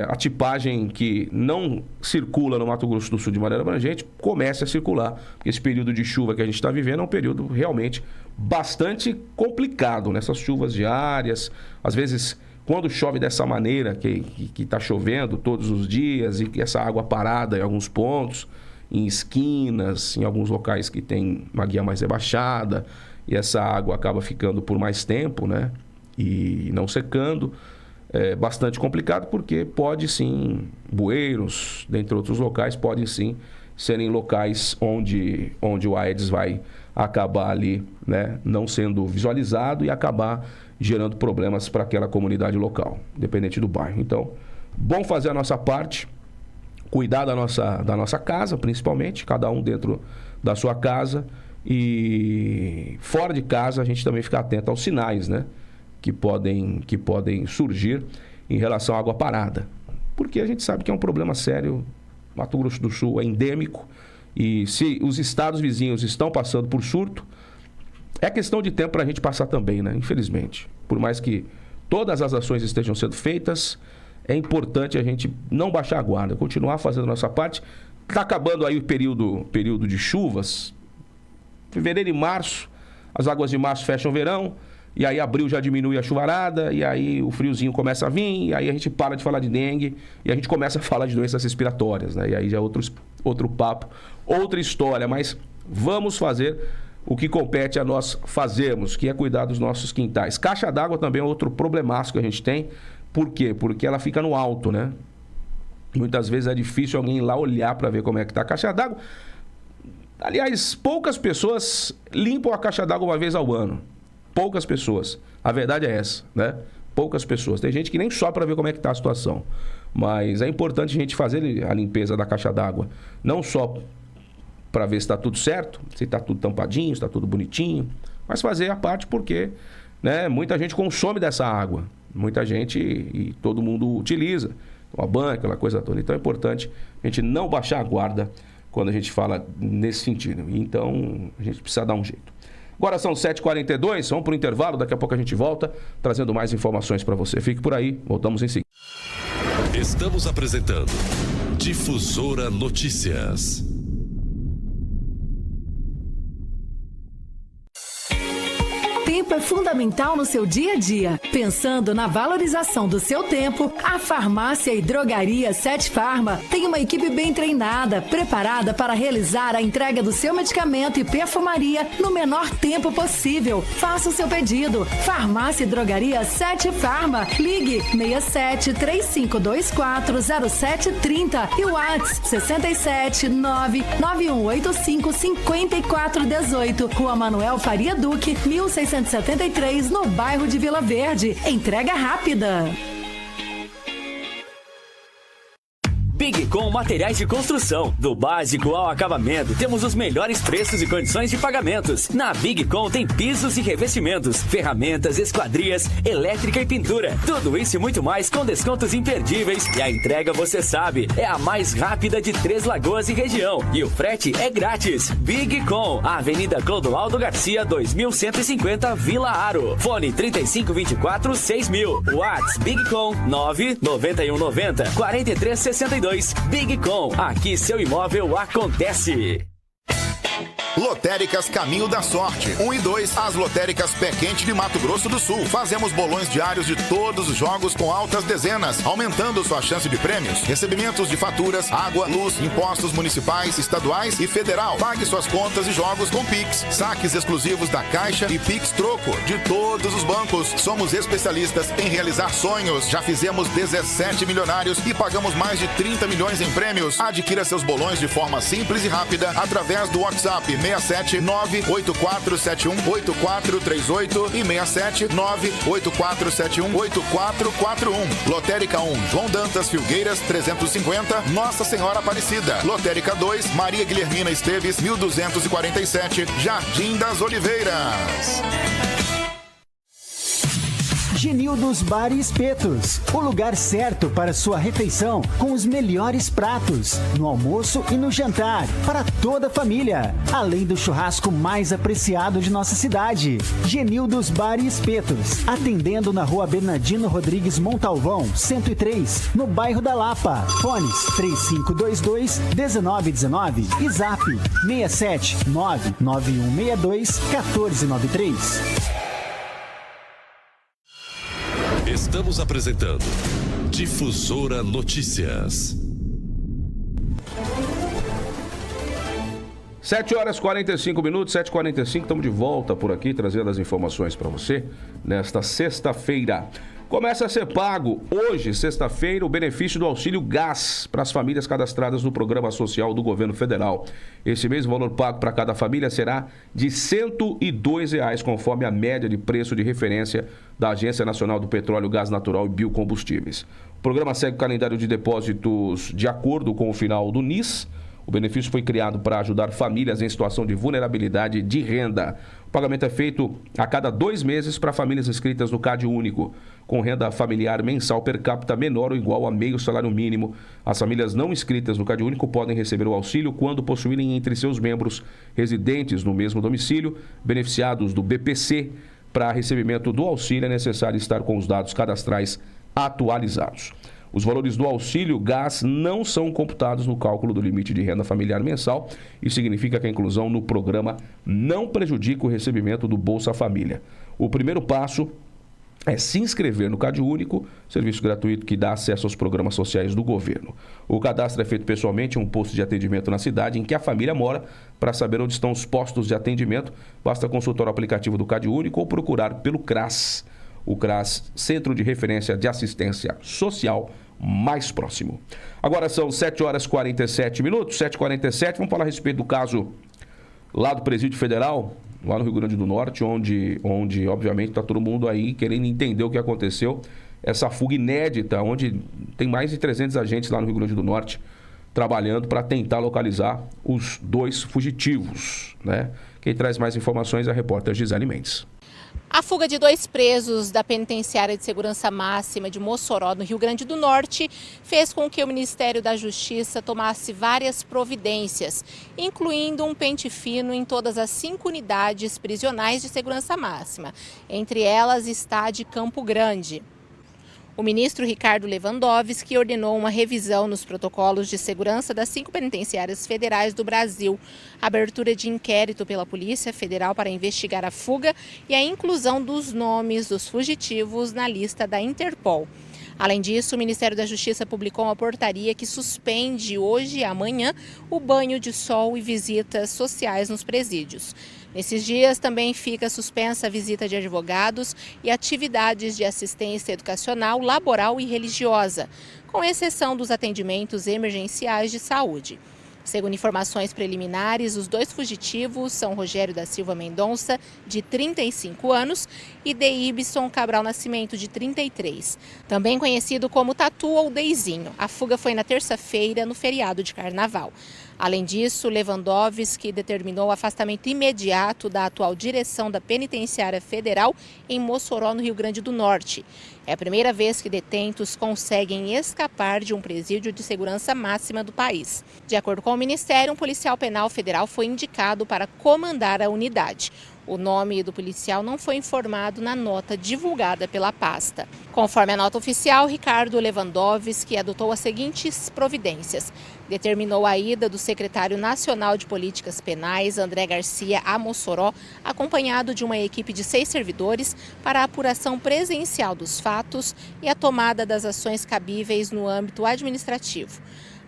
a tipagem que não circula no Mato Grosso do Sul de maneira abrangente comece a circular. Porque esse período de chuva que a gente está vivendo é um período realmente bastante complicado, nessas chuvas diárias. Às vezes, quando chove dessa maneira, que está chovendo todos os dias, e que essa água parada em alguns pontos, em esquinas, em alguns locais que tem uma guia mais rebaixada, e essa água acaba ficando por mais tempo, né? E não secando. É bastante complicado, porque pode sim, bueiros, dentre outros locais, podem sim serem locais onde o Aedes vai acabar ali, né, não sendo visualizado e acabar gerando problemas para aquela comunidade local, independente do bairro. Então, bom fazer a nossa parte, cuidar da nossa casa, principalmente, cada um dentro da sua casa, e fora de casa a gente também ficar atento aos sinais, né, que podem surgir em relação à água parada. Porque a gente sabe que é um problema sério. Mato Grosso do Sul é endêmico, e se os estados vizinhos estão passando por surto, é questão de tempo para a gente passar também, né? Infelizmente. Por mais que todas as ações estejam sendo feitas, é importante a gente não baixar a guarda, continuar fazendo a nossa parte. Está acabando aí o período de chuvas. Fevereiro e março, as águas de março fecham o verão, e aí abril já diminui a chuvarada, e aí o friozinho começa a vir, e aí a gente para de falar de dengue, e a gente começa a falar de doenças respiratórias, né? E aí já é outro papo, outra história, mas vamos fazer o que compete a nós fazermos, que é cuidar dos nossos quintais. Caixa d'água também é outro problemaço que a gente tem. Por quê? Porque ela fica no alto, né? Muitas vezes é difícil alguém ir lá olhar para ver como é que está a caixa d'água. Aliás, poucas pessoas limpam a caixa d'água uma vez ao ano. Poucas pessoas. A verdade é essa, né? Poucas pessoas. Tem gente que nem só para ver como é que está a situação. Mas é importante a gente fazer a limpeza da caixa d'água. Não só para ver se está tudo certo, se está tudo tampadinho, se está tudo bonitinho, mas fazer a parte porque, né, muita gente consome dessa água. Muita gente e todo mundo utiliza. Toma banho, aquela coisa toda. Então é importante a gente não baixar a guarda quando a gente fala nesse sentido. Então a gente precisa dar um jeito. Agora são 7h42, vamos para o intervalo, daqui a pouco a gente volta trazendo mais informações para você. Fique por aí, voltamos em seguida. Estamos apresentando Difusora Notícias. Tempo é é fundamental no seu dia a dia. Pensando na valorização do seu tempo, a Farmácia e Drogaria 7 Farma tem uma equipe bem treinada, preparada para realizar a entrega do seu medicamento e perfumaria no menor tempo possível. Faça o seu pedido. Farmácia e Drogaria 7 Farma. Ligue 67 3524 0730 e o WhatsApp 67 99185 5418. Rua Manuel Faria Duque, 1673, no bairro de Vila Verde. Entrega rápida. BigCom Materiais de Construção. Do básico ao acabamento, temos os melhores preços e condições de pagamentos. Na BigCom tem pisos e revestimentos, ferramentas, esquadrias, elétrica e pintura. Tudo isso e muito mais com descontos imperdíveis. E a entrega, você sabe, é a mais rápida de Três Lagoas e região. E o frete é grátis. BigCom, Avenida Clodoaldo Garcia, 2150, Vila Aro. Fone 3524-6000. WhatsApp BigCom 99190 4362. BigCom, aqui seu imóvel acontece. Lotéricas Caminho da Sorte. 1 e 2, as lotéricas Pé Quente de Mato Grosso do Sul. Fazemos bolões diários de todos os jogos com altas dezenas, aumentando sua chance de prêmios. Recebimentos de faturas, água, luz, impostos municipais, estaduais e federal. Pague suas contas e jogos com Pix. Saques exclusivos da Caixa e Pix Troco de todos os bancos. Somos especialistas em realizar sonhos. Já fizemos 17 milionários e pagamos mais de 30 milhões em prêmios. Adquira seus bolões de forma simples e rápida através do WhatsApp 67 98471 8438 e 67 98471 8441. Lotérica 1, João Dantas Filgueiras 350, Nossa Senhora Aparecida. Lotérica 2, Maria Guilhermina Esteves 1247, Jardim das Oliveiras. Genildos Bar e Espetos, o lugar certo para sua refeição com os melhores pratos, no almoço e no jantar, para toda a família, além do churrasco mais apreciado de nossa cidade. Genildos Bar e Espetos, atendendo na Rua Bernardino Rodrigues Montalvão, 103, no bairro da Lapa. Fones 3522-1919 e Zap 67 99162 1493. Estamos apresentando Difusora Notícias. 7 horas e 45 minutos, 7h45, estamos de volta por aqui, trazendo as informações para você nesta sexta-feira. Começa a ser pago hoje, sexta-feira, o benefício do auxílio gás para as famílias cadastradas no Programa Social do Governo Federal. Esse mesmo valor pago para cada família será de R$ 102, conforme a média de preço de referência da Agência Nacional do Petróleo, Gás Natural e Biocombustíveis. O programa segue o calendário de depósitos de acordo com o final do NIS. O benefício foi criado para ajudar famílias em situação de vulnerabilidade de renda. O pagamento é feito a cada 2 meses para famílias inscritas no CAD único, com renda familiar mensal per capita menor ou igual a meio salário mínimo. As famílias não inscritas no CAD único podem receber o auxílio quando possuírem entre seus membros residentes no mesmo domicílio, beneficiados do BPC. Para recebimento do auxílio é necessário estar com os dados cadastrais atualizados. Os valores do auxílio gás não são computados no cálculo do limite de renda familiar mensal. Isso significa que a inclusão no programa não prejudica o recebimento do Bolsa Família. O primeiro passo é se inscrever no CAD único, serviço gratuito que dá acesso aos programas sociais do governo. O cadastro é feito pessoalmente em um posto de atendimento na cidade em que a família mora. Para saber onde estão os postos de atendimento, basta consultar o aplicativo do CAD único ou procurar pelo CRAS. O CRAS, Centro de Referência de Assistência Social mais próximo. Agora são 7 horas e 47 minutos, 7h47, vamos falar a respeito do caso lá do Presídio Federal, lá no Rio Grande do Norte, onde obviamente está todo mundo aí querendo entender o que aconteceu. Essa fuga inédita, onde tem mais de 300 agentes lá no Rio Grande do Norte trabalhando para tentar localizar os 2 fugitivos, né? Quem traz mais informações é a repórter Gisele Mendes. A fuga de 2 presos da Penitenciária de Segurança Máxima de Mossoró, no Rio Grande do Norte, fez com que o Ministério da Justiça tomasse várias providências, incluindo um pente fino em todas as 5 unidades prisionais de segurança máxima. Entre elas está a de Campo Grande. O ministro Ricardo Lewandowski ordenou uma revisão nos protocolos de segurança das 5 penitenciárias federais do Brasil, a abertura de inquérito pela Polícia Federal para investigar a fuga e a inclusão dos nomes dos fugitivos na lista da Interpol. Além disso, o Ministério da Justiça publicou uma portaria que suspende hoje e amanhã o banho de sol e visitas sociais nos presídios. Nesses dias também fica suspensa a visita de advogados e atividades de assistência educacional, laboral e religiosa, com exceção dos atendimentos emergenciais de saúde. Segundo informações preliminares, os 2 fugitivos são Rogério da Silva Mendonça, de 35 anos, e Deibson Cabral Nascimento, de 33, também conhecido como Tatu ou Deizinho. A fuga foi na terça-feira, no feriado de Carnaval. Além disso, Lewandowski determinou o afastamento imediato da atual direção da Penitenciária Federal em Mossoró, no Rio Grande do Norte. É a primeira vez que detentos conseguem escapar de um presídio de segurança máxima do país. De acordo com o Ministério, um policial penal federal foi indicado para comandar a unidade. O nome do policial não foi informado na nota divulgada pela pasta. Conforme a nota oficial, Ricardo Lewandowski adotou as seguintes providências. Determinou a ida do secretário nacional de Políticas Penais, André Garcia, a Mossoró, acompanhado de uma equipe de 6 servidores para a apuração presencial dos fatos e a tomada das ações cabíveis no âmbito administrativo.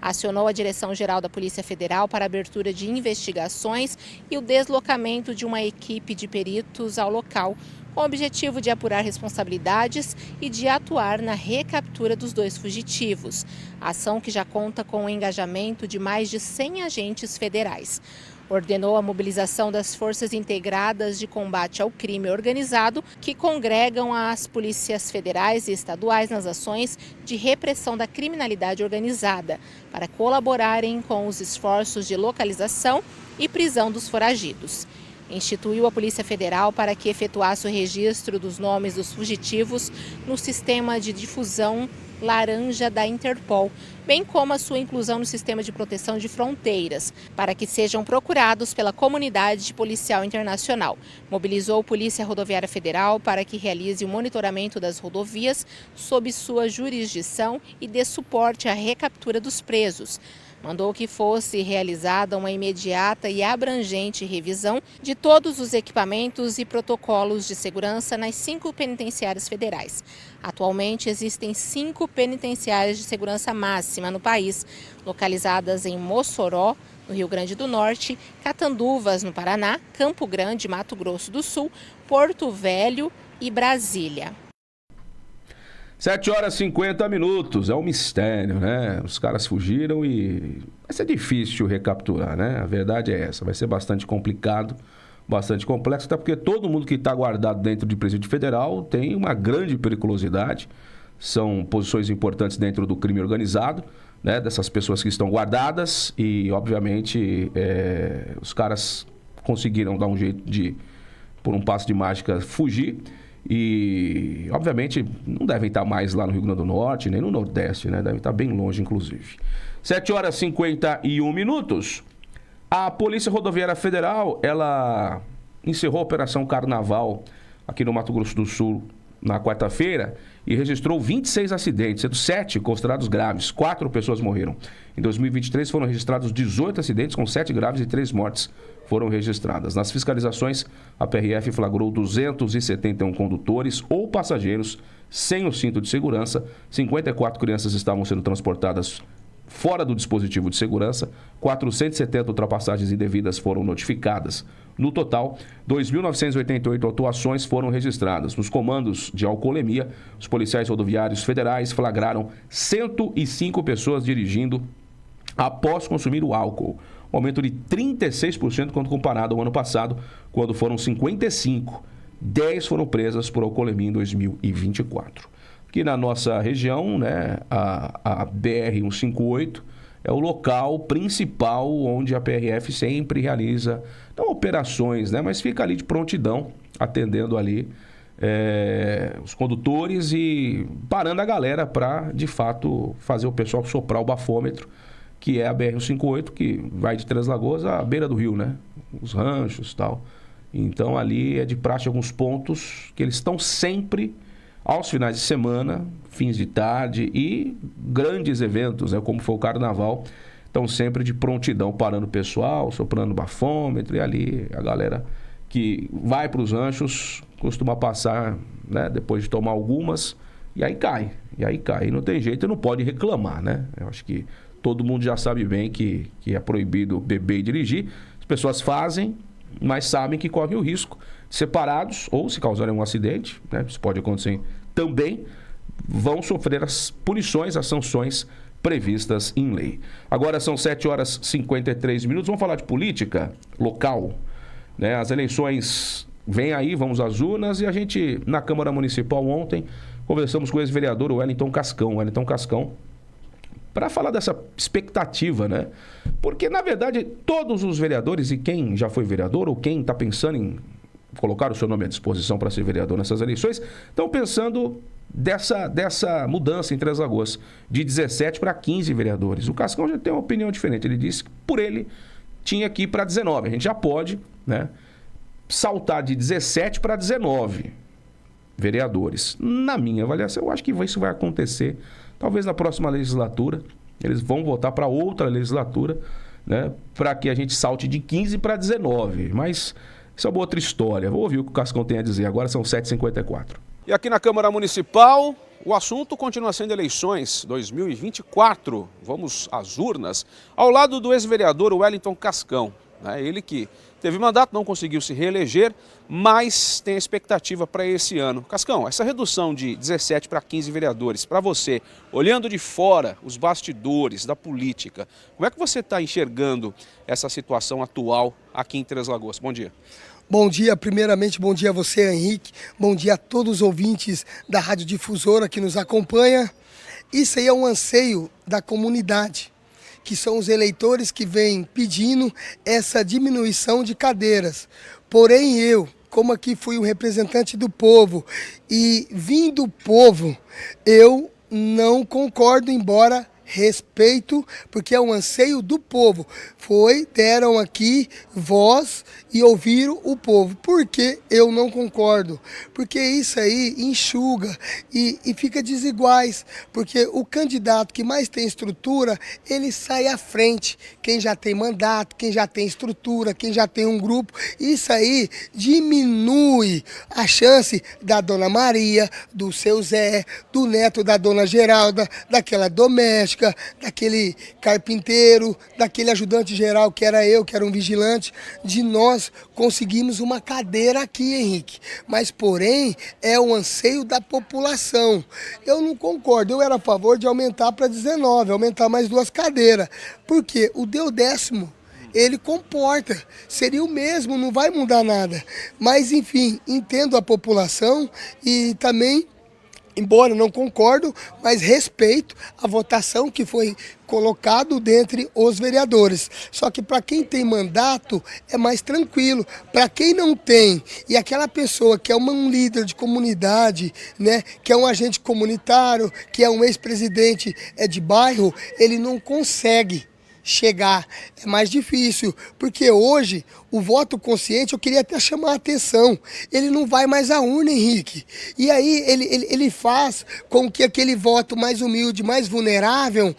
Acionou a Direção-Geral da Polícia Federal para a abertura de investigações e o deslocamento de uma equipe de peritos ao local, com o objetivo de apurar responsabilidades e de atuar na recaptura dos 2 fugitivos. Ação que já conta com o engajamento de mais de 100 agentes federais. Ordenou a mobilização das Forças Integradas de Combate ao Crime Organizado, que congregam as polícias federais e estaduais nas ações de repressão da criminalidade organizada, para colaborarem com os esforços de localização e prisão dos foragidos. Instituiu a Polícia Federal para que efetuasse o registro dos nomes dos fugitivos no sistema de difusão laranja da Interpol, bem como a sua inclusão no sistema de proteção de fronteiras, para que sejam procurados pela comunidade policial internacional. Mobilizou a Polícia Rodoviária Federal para que realize o monitoramento das rodovias sob sua jurisdição e dê suporte à recaptura dos presos. Mandou que fosse realizada uma imediata e abrangente revisão de todos os equipamentos e protocolos de segurança nas 5 penitenciárias federais. Atualmente existem 5 penitenciárias de segurança máxima no país, localizadas em Mossoró, no Rio Grande do Norte, Catanduvas, no Paraná, Campo Grande, Mato Grosso do Sul, Porto Velho e Brasília. 7h50, é um mistério, né? Os caras fugiram e vai ser difícil recapturar, né? A verdade é essa, vai ser bastante complicado, bastante complexo, até porque todo mundo que está guardado dentro de presídio federal tem uma grande periculosidade, são posições importantes dentro do crime organizado, né? Dessas pessoas que estão guardadas e, obviamente, os caras conseguiram dar um jeito de, por um passo de mágica, fugir. E, obviamente, não devem estar mais lá no Rio Grande do Norte, nem no Nordeste, né? Devem estar bem longe, inclusive. 7h51. A Polícia Rodoviária Federal, ela encerrou a Operação Carnaval aqui no Mato Grosso do Sul na quarta-feira e registrou 26 acidentes, sendo 7 considerados graves. 4 pessoas morreram. Em 2023 foram registrados 18 acidentes, com 7 graves e 3 mortes foram registradas. Nas fiscalizações, a PRF flagrou 271 condutores ou passageiros sem o cinto de segurança. 54 crianças estavam sendo transportadas fora do dispositivo de segurança. 470 ultrapassagens indevidas foram notificadas. No total, 2.988 autuações foram registradas. Nos comandos de alcoolemia, os policiais rodoviários federais flagraram 105 pessoas dirigindo após consumir o álcool. Um aumento de 36% quando comparado ao ano passado, quando foram 55. 10 foram presas por alcoolemia em 2024. Aqui na nossa região, né, a BR-158 é o local principal onde a PRF sempre realiza, não operações, né, mas fica ali de prontidão, atendendo ali os condutores e parando a galera para, de fato, fazer o pessoal soprar o bafômetro, que é a BR-158, que vai de Três Lagoas à beira do rio, né? Os ranchos e tal. Então, ali é de praxe alguns pontos que eles estão sempre aos finais de semana, fins de tarde e grandes eventos, né, como foi o Carnaval, estão sempre de prontidão, parando o pessoal, soprando bafômetro, e ali a galera que vai para os ranchos costuma passar, né, depois de tomar algumas, e aí cai, e não tem jeito, e não pode reclamar, né? Eu acho que todo mundo já sabe bem que é proibido beber e dirigir, as pessoas fazem, mas sabem que correm o risco de ser parados, ou se causarem um acidente, né, isso pode acontecer também, vão sofrer as punições, as sanções previstas em lei. Agora são 7h53, vamos falar de política local, né? As eleições vêm aí, vamos às urnas, e a gente, na Câmara Municipal ontem, conversamos com o ex-vereador Wellington Cascão, para falar dessa expectativa, né? Porque, na verdade, todos os vereadores, e quem já foi vereador, ou quem está pensando em colocar o seu nome à disposição para ser vereador nessas eleições, estão pensando dessa mudança em Três Lagoas, de 17 para 15 vereadores. O Cascão já tem uma opinião diferente. Ele disse que, por ele, tinha que ir para 19. A gente já pode, né, saltar de 17 para 19 vereadores. Na minha avaliação, eu acho que isso vai acontecer talvez na próxima legislatura. Eles vão votar para outra legislatura, né, para que a gente salte de 15 para 19. Mas isso é uma outra história. Vou ouvir o que o Cascão tem a dizer. Agora são 7h54. E aqui na Câmara Municipal, o assunto continua sendo eleições 2024. Vamos às urnas, ao lado do ex-vereador Wellington Cascão. Ele que teve mandato, não conseguiu se reeleger, mas tem expectativa para esse ano. Cascão, essa redução de 17 para 15 vereadores, para você, olhando de fora os bastidores da política, como é que você está enxergando essa situação atual aqui em Três Lagoas? Bom dia. Bom dia, primeiramente, bom dia a você, Henrique. Bom dia a todos os ouvintes da Rádio Difusora que nos acompanha. Isso aí é um anseio da comunidade, que são os eleitores que vêm pedindo essa diminuição de cadeiras. Porém, eu, como aqui fui o representante do povo e vim do povo, eu não concordo, embora respeito, porque é um anseio do povo. Deram aqui voz e ouviram o povo. Por que eu não concordo? Porque isso aí enxuga e fica desiguais. Porque o candidato que mais tem estrutura, ele sai à frente. Quem já tem mandato, quem já tem estrutura, quem já tem um grupo, isso aí diminui a chance da Dona Maria, do seu Zé, do neto da Dona Geralda, daquela doméstica, daquele carpinteiro, daquele ajudante geral que era eu, que era um vigilante, de nós conseguimos uma cadeira aqui, Henrique. Mas, porém, é o anseio da população. Eu não concordo, eu era a favor de aumentar para 19, aumentar mais 2 cadeiras. Porque o décimo, ele comporta, seria o mesmo, não vai mudar nada. Mas, enfim, entendo a população e também, embora não concordo, mas respeito a votação que foi colocado dentre os vereadores. Só que para quem tem mandato é mais tranquilo. Para quem não tem, e aquela pessoa que é um líder de comunidade, né, que é um agente comunitário, que é um ex-presidente de bairro, ele não consegue chegar, é mais difícil, porque hoje o voto consciente, eu queria até chamar a atenção, ele não vai mais à urna, Henrique, e aí ele faz com que aquele voto mais humilde, mais vulnerável,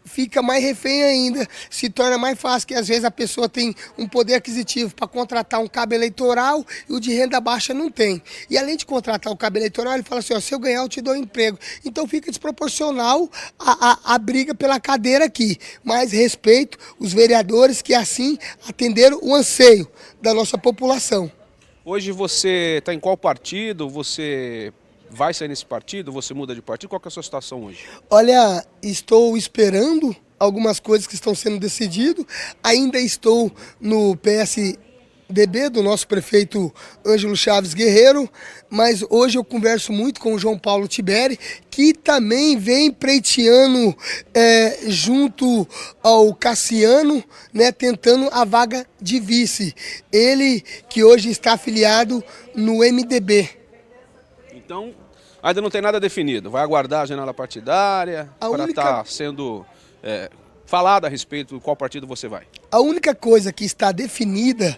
fica mais refém ainda, se torna mais fácil, que às vezes a pessoa tem um poder aquisitivo para contratar um cabo eleitoral e o de renda baixa não tem. E além de contratar o cabo eleitoral, ele fala assim, ó, se eu ganhar eu te dou emprego. Então fica desproporcional a briga pela cadeira aqui. Mas respeito os vereadores que assim atenderam o anseio da nossa população. Hoje você está em qual partido? Você vai sair nesse partido? Você muda de partido? Qual que é a sua situação hoje? Olha, estou esperando algumas coisas que estão sendo decididas. Ainda estou no PSDB do nosso prefeito Ângelo Chaves Guerreiro, mas hoje eu converso muito com o João Paulo Tiberi, que também vem pleiteando junto ao Cassiano, né, tentando a vaga de vice. Ele que hoje está afiliado no MDB. Então, ainda não tem nada definido. Vai aguardar a janela partidária para estar sendo falado a respeito de qual partido você vai? A única coisa que está definida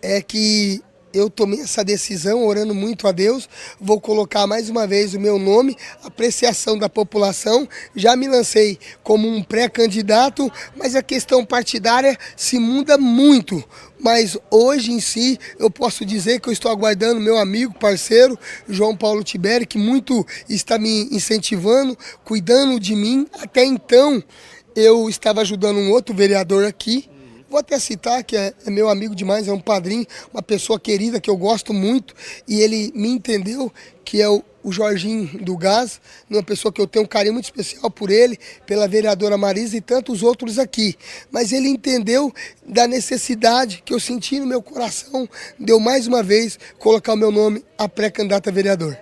é que eu tomei essa decisão, orando muito a Deus, vou colocar mais uma vez o meu nome, apreciação da população, já me lancei como um pré-candidato, mas a questão partidária se muda muito. Mas hoje em si, eu posso dizer que eu estou aguardando meu amigo, parceiro, João Paulo Tibério, que muito está me incentivando, cuidando de mim. Até então, eu estava ajudando um outro vereador aqui, vou até citar que é meu amigo demais, é um padrinho, uma pessoa querida que eu gosto muito, e ele me entendeu, que é o Jorginho do Gás, uma pessoa que eu tenho um carinho muito especial por ele, pela vereadora Marisa e tantos outros aqui. Mas ele entendeu da necessidade que eu senti no meu coração, de eu mais uma vez colocar o meu nome a pré-candidato a vereador.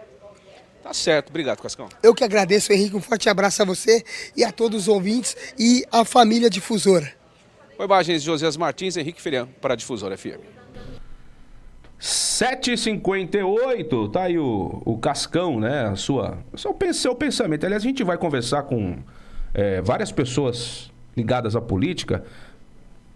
Tá certo, obrigado, Cascão. Eu que agradeço, Henrique, um forte abraço a você e a todos os ouvintes e a família difusora. Com imagens de Josias Martins, Henrique Ferian, para a Difusora FM. 7h58, tá aí o Cascão, né? Seu pensamento. Aliás, a gente vai conversar com várias pessoas ligadas à política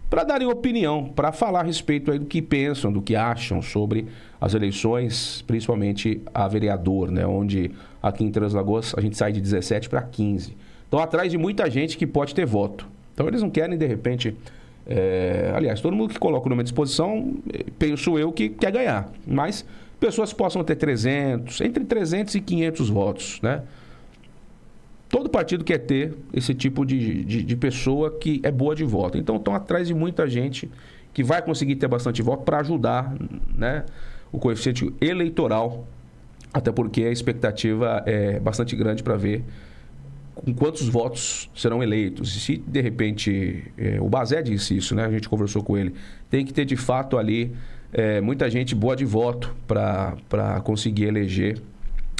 para darem opinião, para falar a respeito aí do que pensam, do que acham sobre as eleições, principalmente a vereador, né? Onde aqui em Três Lagoas a gente sai de 17 para 15. Então, atrás de muita gente que pode ter voto. Então, eles não querem, de repente... aliás, todo mundo que coloca o nome à disposição, penso eu que quer ganhar. Mas pessoas possam ter entre 300 e 500 votos, né? Todo partido quer ter esse tipo de pessoa que é boa de voto. Então, estão atrás de muita gente que vai conseguir ter bastante voto para ajudar, né, o coeficiente eleitoral. Até porque a expectativa é bastante grande para ver com quantos votos serão eleitos. E se, de repente, o Bazé disse isso, né? A gente conversou com ele. Tem que ter, de fato, ali muita gente boa de voto para conseguir eleger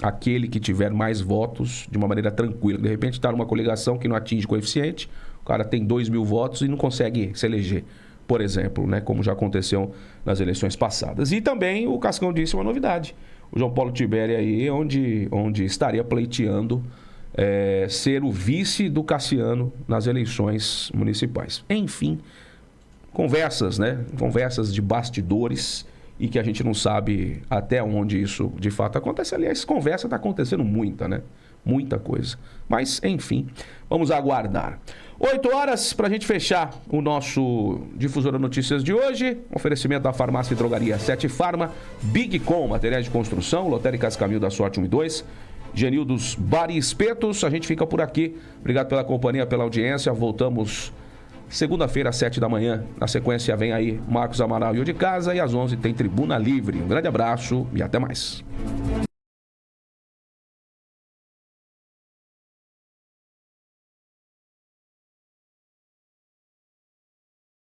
aquele que tiver mais votos de uma maneira tranquila. De repente, está numa coligação que não atinge coeficiente, o cara tem 2.000 votos e não consegue se eleger, por exemplo, né? Como já aconteceu nas eleições passadas. E também, o Cascão disse uma novidade. O João Paulo Tibério aí, onde estaria pleiteando ser o vice do Cassiano nas eleições municipais. Enfim, conversas, né? Conversas de bastidores e que a gente não sabe até onde isso de fato acontece. Aliás, conversa está acontecendo muita, né? Muita coisa. Mas, enfim, vamos aguardar. 8 horas para a gente fechar o nosso Difusora Notícias de hoje. Oferecimento da Farmácia e Drogaria 7 Farma, Big Com, materiais de construção, Lotéricas Caminho da Sorte 1 e 2, Genildos Bar e Espetos. A gente fica por aqui. Obrigado pela companhia, pela audiência. Voltamos segunda-feira às 7 da manhã. Na sequência vem aí Marcos Amaral e o de casa. E às 11 tem Tribuna Livre. Um grande abraço e até mais.